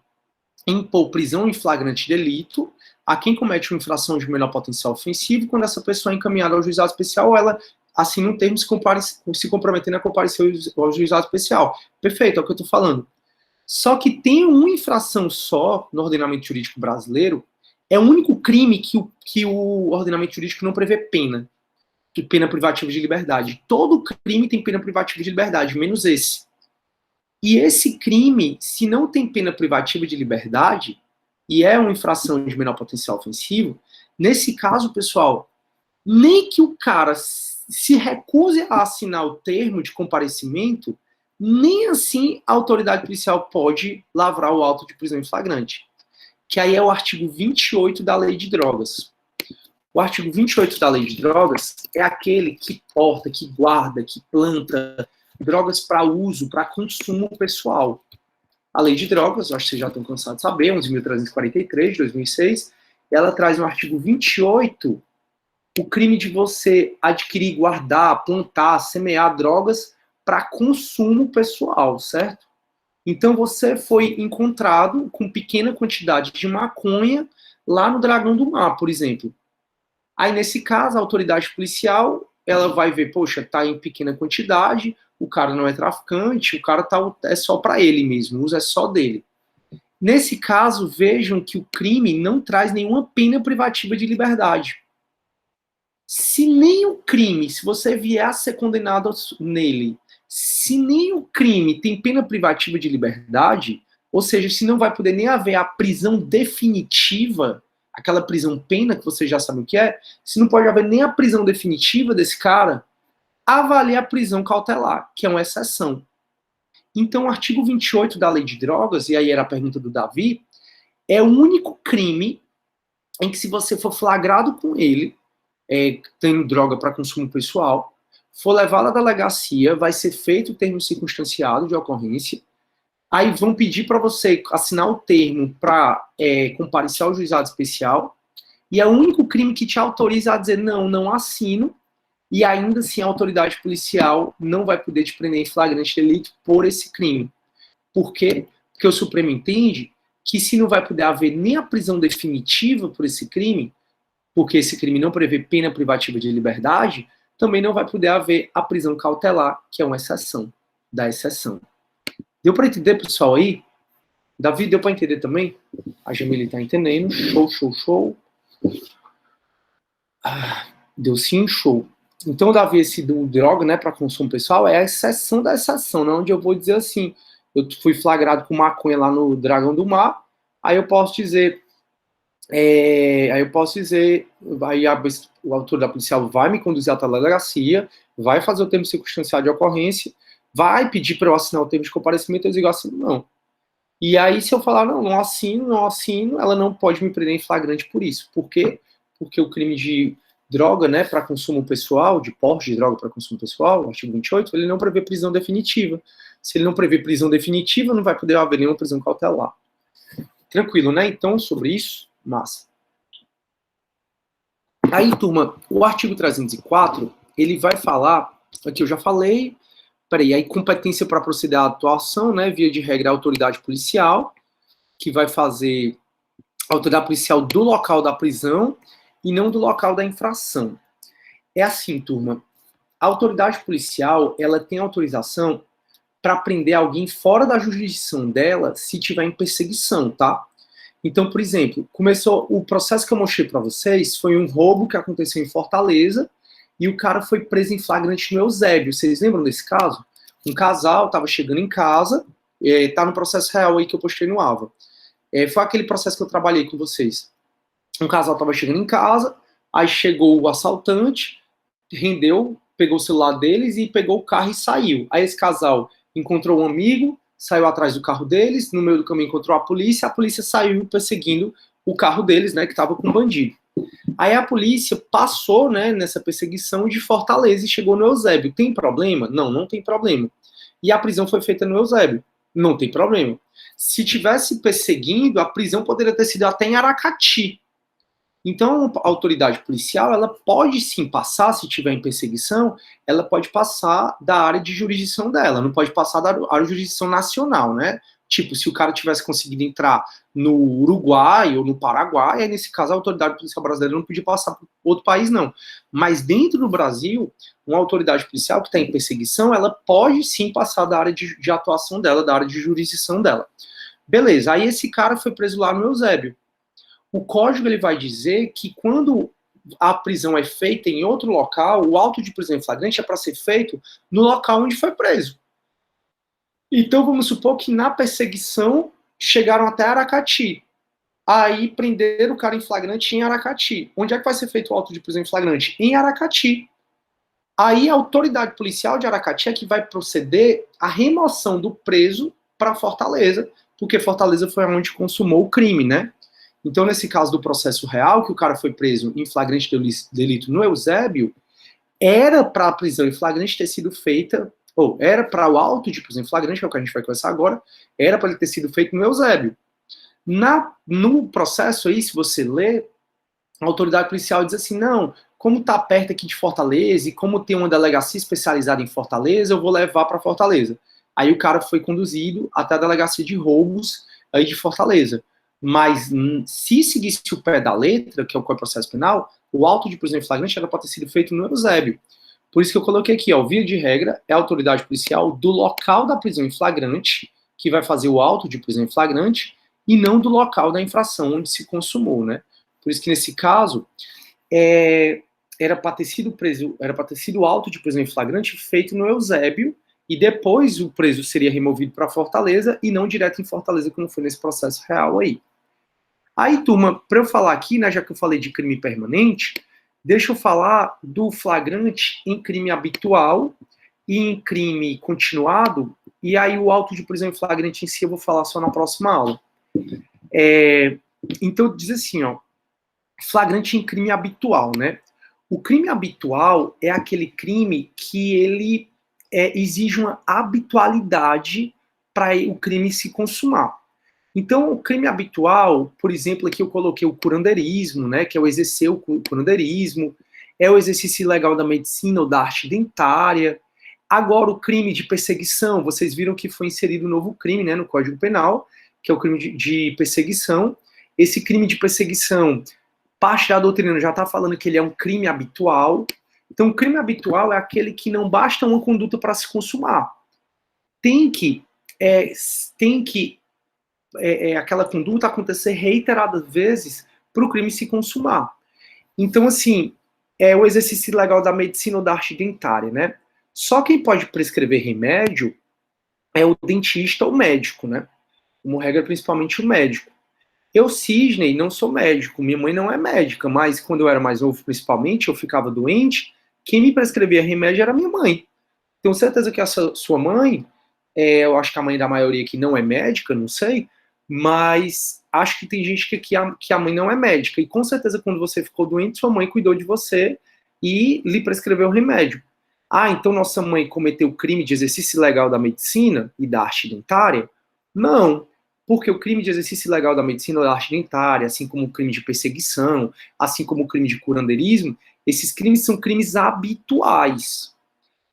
impor prisão em flagrante delito a quem comete uma infração de menor potencial ofensivo quando essa pessoa é encaminhada ao juizado especial ou ela assina um termo se comprometendo a comparecer ao juizado especial. Perfeito, é o que eu estou falando. Só que tem uma infração só no ordenamento jurídico brasileiro, é o único crime que o ordenamento jurídico não prevê pena, que pena privativa de liberdade. Todo crime tem pena privativa de liberdade, menos esse. E esse crime, se não tem pena privativa de liberdade, e é uma infração de menor potencial ofensivo, nesse caso, pessoal, nem que o cara se recuse a assinar o termo de comparecimento, nem assim a autoridade policial pode lavrar o auto de prisão em flagrante. Que aí é o artigo 28 da Lei de Drogas. O artigo 28 da Lei de Drogas é aquele que porta, que guarda, que planta drogas para uso, para consumo pessoal. A Lei de Drogas, acho que vocês já estão cansados de saber, 11.343, de 2006, ela traz no artigo 28 o crime de você adquirir, guardar, plantar, semear drogas para consumo pessoal, certo? Então você foi encontrado com pequena quantidade de maconha lá no Dragão do Mar, por exemplo. Aí, nesse caso, a autoridade policial, ela vai ver, poxa, tá em pequena quantidade, o cara não é traficante, o cara é só para ele mesmo, o uso é só dele. Nesse caso, vejam que o crime não traz nenhuma pena privativa de liberdade. Se nem o crime, se você vier a ser condenado nele, se nem o crime tem pena privativa de liberdade, ou seja, se não vai poder nem haver a prisão definitiva, aquela prisão pena que vocês já sabem o que é, se não pode haver nem a prisão definitiva desse cara, avalie a prisão cautelar, que é uma exceção. Então, o artigo 28 da Lei de Drogas, e aí era a pergunta do Davi, é o único crime em que se você for flagrado com ele, tendo droga para consumo pessoal, for levado à delegacia, vai ser feito o termo circunstanciado de ocorrência, aí vão pedir para você assinar o termo para comparecer ao juizado especial, e é o único crime que te autoriza a dizer não assino, e ainda assim a autoridade policial não vai poder te prender em flagrante delito por esse crime. Por quê? Porque o Supremo entende que se não vai poder haver nem a prisão definitiva por esse crime, porque esse crime não prevê pena privativa de liberdade, também não vai poder haver a prisão cautelar, que é uma exceção da exceção. Deu para entender, pessoal, aí? Davi, deu para entender também? A Jamile está entendendo. Show. Deu sim, show. Então, Davi, esse do droga, né, para consumo pessoal, é a exceção da exceção, né, onde eu vou dizer assim, eu fui flagrado com maconha lá no Dragão do Mar, aí eu posso dizer, o autor da policial vai me conduzir até a delegacia, vai fazer o termo circunstanciado de ocorrência, vai pedir para eu assinar o termo de comparecimento, eu digo assim, não. E aí, se eu falar, não assino, ela não pode me prender em flagrante por isso. Por quê? Porque o crime de droga, né, para consumo pessoal, de porte de droga para consumo pessoal, o artigo 28, ele não prevê prisão definitiva. Se ele não prevê prisão definitiva, não vai poder haver nenhuma prisão cautelar. Tranquilo, né? Então, sobre isso, massa. Aí, turma, o artigo 304, ele vai falar, aqui eu já falei, aí competência para proceder à atuação, né, via de regra, a autoridade policial, que vai fazer a autoridade policial do local da prisão e não do local da infração. É assim, turma, a autoridade policial, ela tem autorização para prender alguém fora da jurisdição dela se tiver em perseguição, tá? Então, por exemplo, começou o processo que eu mostrei para vocês, foi um roubo que aconteceu em Fortaleza e o cara foi preso em flagrante no Eusébio. Vocês lembram desse caso? Um casal estava chegando em casa, tá no processo real aí que eu postei no Alva. Foi aquele processo que eu trabalhei com vocês. Um casal estava chegando em casa, aí chegou o assaltante, rendeu, pegou o celular deles e pegou o carro e saiu. Aí esse casal encontrou um amigo, saiu atrás do carro deles, no meio do caminho encontrou a polícia saiu perseguindo o carro deles, né, que estava com um bandido. Aí a polícia passou, né, nessa perseguição de Fortaleza e chegou no Eusébio. Tem problema? Não, não tem problema. E a prisão foi feita no Eusébio. Não tem problema. Se tivesse perseguindo, a prisão poderia ter sido até em Aracati. Então, a autoridade policial, ela pode sim passar, se tiver em perseguição, ela pode passar da área de jurisdição dela, não pode passar da área de jurisdição nacional, né? Tipo, se o cara tivesse conseguido entrar no Uruguai ou no Paraguai, aí nesse caso a autoridade policial brasileira não podia passar para outro país, não. Mas dentro do Brasil, uma autoridade policial que está em perseguição, ela pode sim passar da área de atuação dela, da área de jurisdição dela. Beleza, aí esse cara foi preso lá no Eusébio. O código ele vai dizer que quando a prisão é feita em outro local, o auto de prisão em flagrante é para ser feito no local onde foi preso. Então vamos supor que na perseguição chegaram até Aracati. Aí prenderam o cara em flagrante em Aracati. Onde é que vai ser feito o auto de prisão em flagrante? Em Aracati. Aí a autoridade policial de Aracati é que vai proceder à remoção do preso para Fortaleza, porque Fortaleza foi onde consumou o crime, né? Então, nesse caso do processo real, que o cara foi preso em flagrante delito no Eusébio, era para a prisão em flagrante ter sido feita, ou era para o auto de prisão em flagrante, que é o que a gente vai conversar agora, era para ele ter sido feito no Eusébio. No processo aí, se você ler, a autoridade policial diz assim, não, como está perto aqui de Fortaleza, e como tem uma delegacia especializada em Fortaleza, eu vou levar para Fortaleza. Aí o cara foi conduzido até a delegacia de roubos aí de Fortaleza. Mas se seguisse o pé da letra, que é o Código de Processo Penal, o auto de prisão em flagrante era para ter sido feito no Eusébio. Por isso que eu coloquei aqui, ó, via de regra, é a autoridade policial do local da prisão em flagrante, que vai fazer o auto de prisão em flagrante, e não do local da infração onde se consumou, né? Por isso que nesse caso, era para ter sido o auto de prisão em flagrante feito no Eusébio, e depois o preso seria removido para Fortaleza e não direto em Fortaleza, como foi nesse processo real aí. Aí, turma, para eu falar aqui, né, já que eu falei de crime permanente, deixa eu falar do flagrante em crime habitual e em crime continuado, e aí o auto de prisão em flagrante em si eu vou falar só na próxima aula. Então, diz assim, ó, flagrante em crime habitual, né? O crime habitual é aquele crime que ele exige uma habitualidade para o crime se consumar. Então, o crime habitual, por exemplo, aqui eu coloquei o curandeirismo, né, que é o exercer o curandeirismo, é o exercício ilegal da medicina ou da arte dentária. Agora, o crime de perseguição, vocês viram que foi inserido um novo crime, né, no Código Penal, que é o crime de perseguição. Esse crime de perseguição, parte da doutrina já está falando que ele é um crime habitual. Então, o crime habitual é aquele que não basta uma conduta para se consumar. Tem que aquela conduta acontecer reiteradas vezes para o crime se consumar. Então, assim, é o exercício ilegal da medicina ou da arte dentária, né? Só quem pode prescrever remédio é o dentista ou médico, né? Como regra, principalmente o médico. Eu, Sidney, não sou médico, minha mãe não é médica, mas quando eu era mais novo, principalmente, eu ficava doente, quem me prescrevia remédio era minha mãe. Tenho certeza que essa sua mãe, Eu acho que a mãe da maioria aqui não é médica, não sei, mas acho que tem gente que a mãe não é médica. E com certeza, quando você ficou doente, sua mãe cuidou de você e lhe prescreveu o remédio. Ah, então nossa mãe cometeu o crime de exercício ilegal da medicina e da arte dentária? Não, porque o crime de exercício ilegal da medicina e da arte dentária, assim como o crime de perseguição, assim como o crime de curandeirismo, esses crimes são crimes habituais.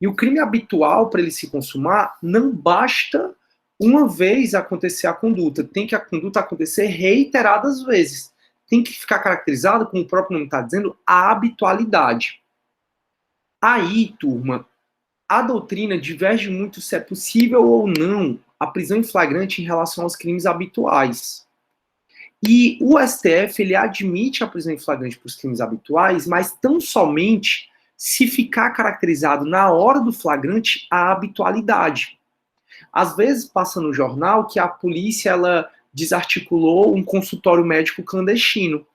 E o crime habitual, para ele se consumar, não basta uma vez acontecer a conduta, tem que a conduta acontecer reiteradas vezes. Tem que ficar caracterizado, como o próprio nome está dizendo, a habitualidade. Aí, turma, a doutrina diverge muito se é possível ou não a prisão em flagrante em relação aos crimes habituais. E o STF, ele admite a prisão em flagrante para os crimes habituais, mas tão somente se ficar caracterizado na hora do flagrante a habitualidade. Às vezes passa no jornal que a polícia ela desarticulou um consultório médico clandestino.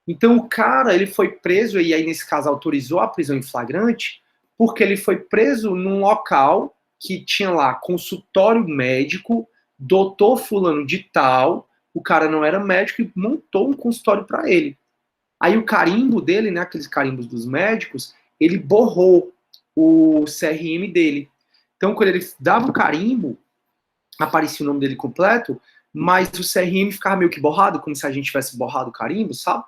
Então o cara ele foi preso, e aí nesse caso autorizou a prisão em flagrante, porque ele foi preso num local que tinha lá consultório médico, doutor fulano de tal, o cara não era médico e montou um consultório para ele. Aí o carimbo dele, né, aqueles carimbos dos médicos, ele borrou o CRM dele. Então, quando ele dava o carimbo, aparecia o nome dele completo, mas o CRM ficava meio que borrado, como se a gente tivesse borrado o carimbo, sabe?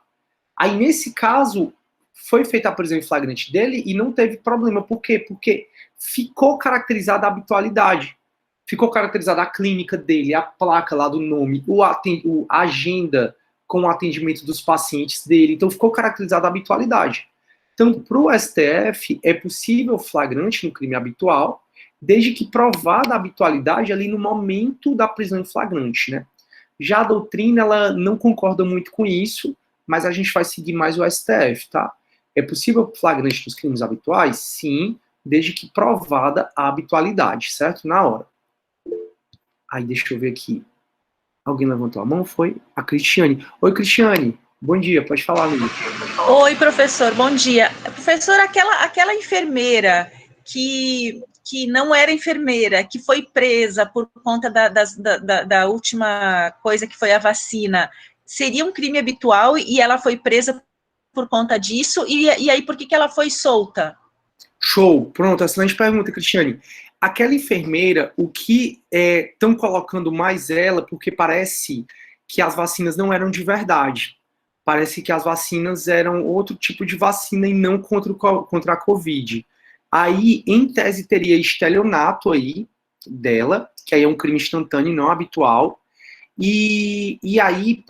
Aí, nesse caso, foi feita a prisão em flagrante dele e não teve problema. Por quê? Porque ficou caracterizada a habitualidade. Ficou caracterizada a clínica dele, a placa lá do nome, a agenda com o atendimento dos pacientes dele. Então, ficou caracterizada a habitualidade. Então, para o STF, é possível flagrante no crime habitual, desde que provada a habitualidade ali no momento da prisão em flagrante, né? Já a doutrina, ela não concorda muito com isso, mas a gente vai seguir mais o STF, tá? É possível flagrante nos crimes habituais? Sim, desde que provada a habitualidade, certo? Na hora. Aí, deixa eu ver aqui. Alguém levantou a mão? Foi a Cristiane. Oi, Cristiane. Bom dia, pode falar, amiga. Oi, professor, bom dia. Professor, aquela enfermeira que não era enfermeira, que foi presa por conta da última coisa que foi a vacina, seria um crime habitual e ela foi presa por conta disso? E aí, por que ela foi solta? Show, pronto, excelente pergunta, Cristiane. Aquela enfermeira, o que estão colocando mais ela, porque parece que as vacinas não eram de verdade. Parece que as vacinas eram outro tipo de vacina e não contra a Covid. Aí, em tese, teria estelionato aí dela, que aí é um crime instantâneo, não habitual. E aí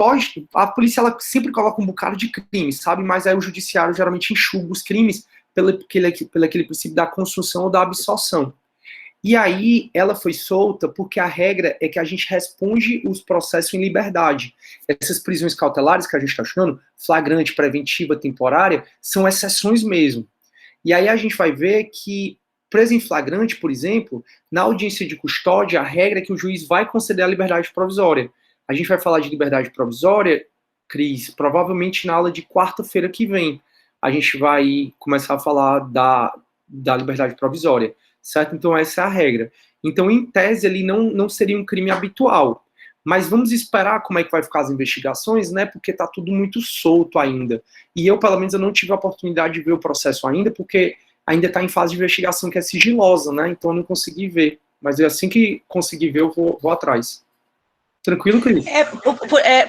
a polícia ela sempre coloca um bocado de crimes, sabe? Mas aí o judiciário geralmente enxuga os crimes pelo aquele princípio da consunção ou da absorção. E aí ela foi solta porque a regra é que a gente responde os processos em liberdade. Essas prisões cautelares que a gente está achando, flagrante, preventiva, temporária, são exceções mesmo. E aí a gente vai ver que, preso em flagrante, por exemplo, na audiência de custódia, a regra é que o juiz vai conceder a liberdade provisória. A gente vai falar de liberdade provisória, Cris, provavelmente na aula de quarta-feira que vem. A gente vai começar a falar da liberdade provisória, certo? Então essa é a regra. Então, em tese, ele não seria um crime habitual. Mas vamos esperar como é que vai ficar as investigações, né? Porque tá tudo muito solto ainda. E eu, pelo menos, eu não tive a oportunidade de ver o processo ainda, porque ainda está em fase de investigação que é sigilosa, né? Então eu não consegui ver. Mas assim que conseguir ver, eu vou atrás. Tranquilo, Cris?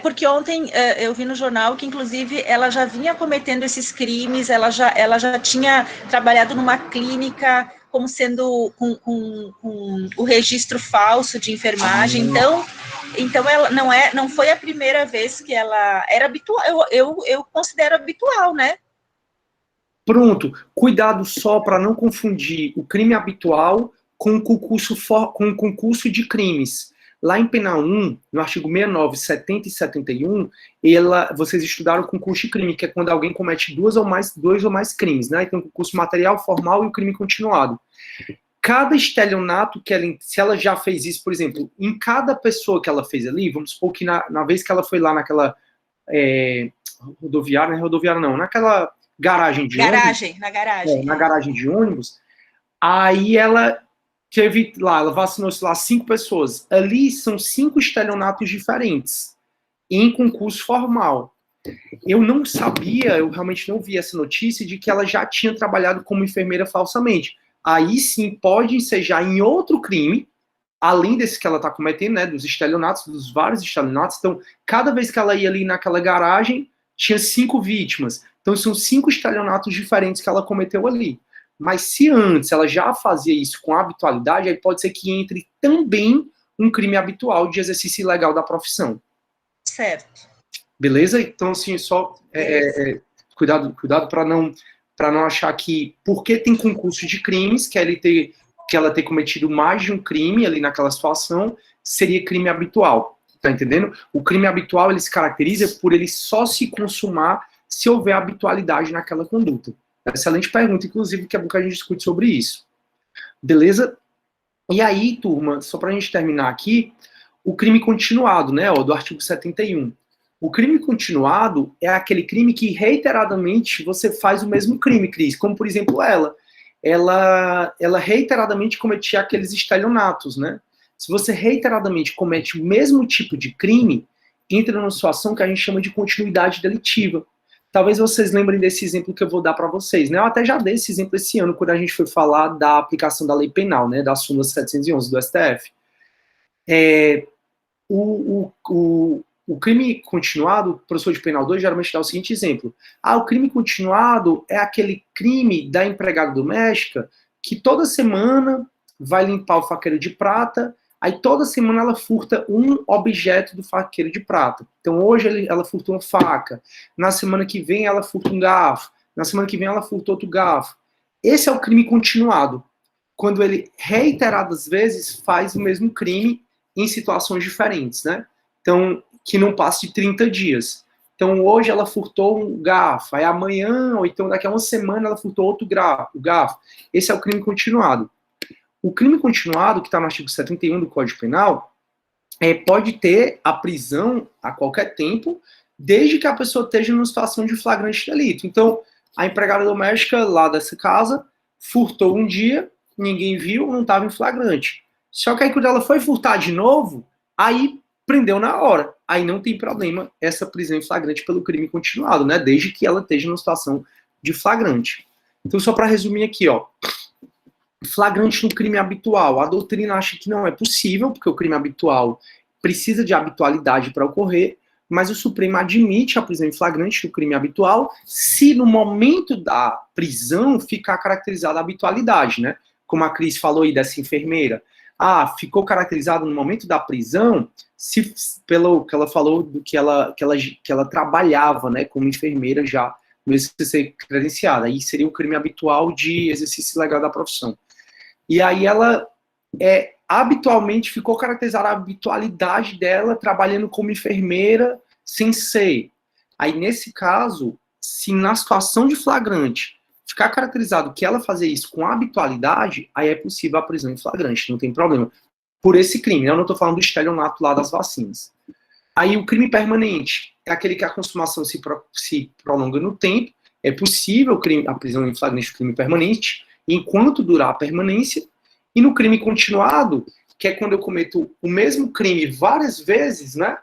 Porque ontem eu vi no jornal que, inclusive, ela já vinha cometendo esses crimes, ela já tinha trabalhado numa clínica como sendo com o registro falso de enfermagem, então ela não foi a primeira vez que ela era habitual, eu considero habitual, né? Pronto, cuidado só para não confundir o crime habitual com o concurso de crimes. Lá em Pena 1, no artigo 69, 70 e 71, vocês estudaram o concurso de crime, que é quando alguém comete dois ou mais crimes, né? Então, o concurso material, formal e o crime continuado. Cada estelionato se ela já fez isso, por exemplo, em cada pessoa que ela fez ali, vamos supor que na vez que ela foi lá naquela rodoviária, não é rodoviária não, naquela garagem de ônibus. Na garagem. Na garagem de ônibus, aí ela teve lá, ela vacinou, sei lá, 5 pessoas. Ali são 5 estelionatos diferentes, em concurso formal. Eu não sabia, eu realmente não vi essa notícia de que ela já tinha trabalhado como enfermeira falsamente. Aí sim, pode ensejar em outro crime, além desse que ela está cometendo, né, dos estelionatos, dos vários estelionatos. Então, cada vez que ela ia ali naquela garagem, tinha 5 vítimas. Então, são 5 estelionatos diferentes que ela cometeu ali. Mas se antes ela já fazia isso com habitualidade, aí pode ser que entre também um crime habitual de exercício ilegal da profissão. Certo. Beleza? Então, assim, só cuidado para não achar que, porque tem concurso de crimes, que ela ter cometido mais de um crime ali naquela situação, seria crime habitual. Tá entendendo? O crime habitual, ele se caracteriza por ele só se consumar se houver habitualidade naquela conduta. Excelente pergunta, inclusive, que é bom que a gente discute sobre isso. Beleza? E aí, turma, só para a gente terminar aqui, o crime continuado, né, do artigo 71. O crime continuado é aquele crime que reiteradamente você faz o mesmo crime, Cris, como, por exemplo, ela reiteradamente cometia aqueles estelionatos, né? Se você reiteradamente comete o mesmo tipo de crime, entra numa situação que a gente chama de continuidade delitiva. Talvez vocês lembrem desse exemplo que eu vou dar para vocês, né? Eu até já dei esse exemplo esse ano, quando a gente foi falar da aplicação da lei penal, né? Da súmula 711 do STF. O crime continuado, o professor de penal 2 geralmente dá o seguinte exemplo. O crime continuado é aquele crime da empregada doméstica que toda semana vai limpar o faqueiro de prata, aí toda semana ela furta um objeto do faqueiro de prata. Então hoje ela furta uma faca, na semana que vem ela furta um garfo, na semana que vem ela furta outro garfo. Esse é o crime continuado, quando ele reiteradas vezes faz o mesmo crime em situações diferentes, né? Então, que não passe de 30 dias. Então hoje ela furtou um garfo, aí amanhã, ou então daqui a uma semana ela furtou outro garfo. Esse é o crime continuado. O crime continuado, que está no artigo 71 do Código Penal, pode ter a prisão a qualquer tempo, desde que a pessoa esteja numa situação de flagrante delito. Então, a empregada doméstica lá dessa casa furtou um dia, ninguém viu, não estava em flagrante. Só que aí quando ela foi furtar de novo, aí prendeu na hora. Aí não tem problema essa prisão em flagrante pelo crime continuado, né? Desde que ela esteja numa situação de flagrante. Então, só para resumir aqui, ó. Flagrante no crime habitual. A doutrina acha que não é possível, porque o crime habitual precisa de habitualidade para ocorrer, mas o Supremo admite a prisão em flagrante no crime habitual se no momento da prisão ficar caracterizada a habitualidade, né? Como a Cris falou aí dessa enfermeira. Ficou caracterizado no momento da prisão, pelo que ela falou do que ela trabalhava, né, como enfermeira já, mesmo sem ser credenciada. Aí seria o crime habitual de exercício ilegal da profissão. E aí ela habitualmente ficou caracterizada a habitualidade dela trabalhando como enfermeira sem ser. Aí nesse caso, se na situação de flagrante ficar caracterizado que ela fazia isso com habitualidade, aí é possível a prisão em flagrante, não tem problema. Por esse crime, eu não estou falando do estelionato lá das vacinas. Aí o crime permanente é aquele que a consumação se prolonga no tempo, é possível a prisão em flagrante do crime permanente, enquanto durar a permanência, e no crime continuado, que é quando eu cometo o mesmo crime várias vezes, né?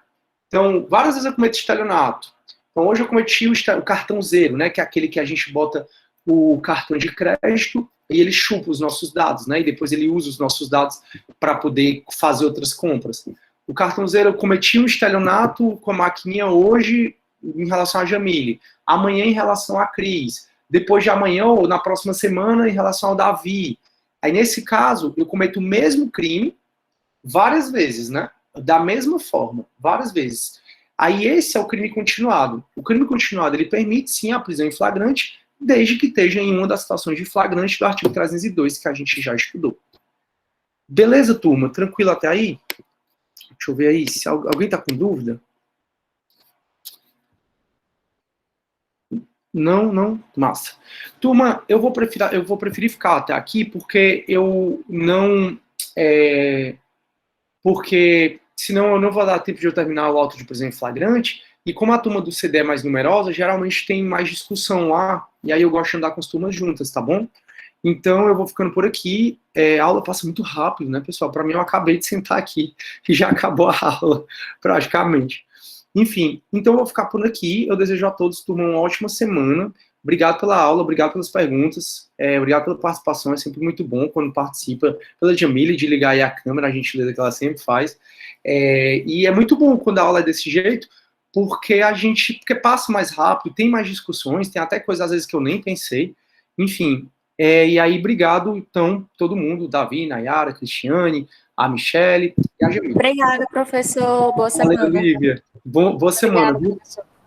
Então, várias vezes eu cometo estelionato. Então, hoje eu cometi o cartãozeiro, né? Que é aquele que a gente bota o cartão de crédito e ele chupa os nossos dados, né? E depois ele usa os nossos dados para poder fazer outras compras. O cartãozeiro, eu cometi um estelionato com a maquininha hoje em relação a Jamile, amanhã em relação a Cris, depois de amanhã ou na próxima semana em relação ao Davi. Aí, nesse caso, eu cometo o mesmo crime várias vezes, né? Da mesma forma, várias vezes. Aí esse é o crime continuado. O crime continuado, ele permite, sim, a prisão em flagrante, desde que esteja em uma das situações de flagrante do artigo 302, que a gente já estudou. Beleza, turma? Tranquilo até aí? Deixa eu ver aí, se alguém está com dúvida? Não? Massa. Turma, eu vou preferir ficar até aqui, porque eu não... porque senão eu não vou dar tempo de eu terminar o auto de prisão em flagrante, e como a turma do CD é mais numerosa, geralmente tem mais discussão lá, e aí eu gosto de andar com as turmas juntas, tá bom? Então, eu vou ficando por aqui. A aula passa muito rápido, né, pessoal? Para mim, eu acabei de sentar aqui e já acabou a aula, praticamente. Enfim, então eu vou ficar por aqui. Eu desejo a todos, turma, uma ótima semana. Obrigado pela aula, obrigado pelas perguntas, obrigado pela participação. É sempre muito bom quando participa. Pela Jamile, de ligar aí a câmera, a gentileza que ela sempre faz. E é muito bom quando a aula é desse jeito, porque passa mais rápido, tem mais discussões, tem até coisas às vezes que eu nem pensei. Enfim, e aí, obrigado, então, todo mundo, Davi, Nayara, Cristiane, a Michele e a Jamile. Obrigada, professor. Boa semana. Valeu, Lívia. Boa semana, viu?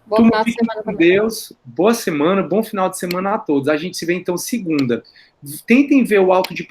Bom final de semana Com também. Deus, boa semana, bom final de semana a todos. A gente se vê então segunda. Tentem ver o auto de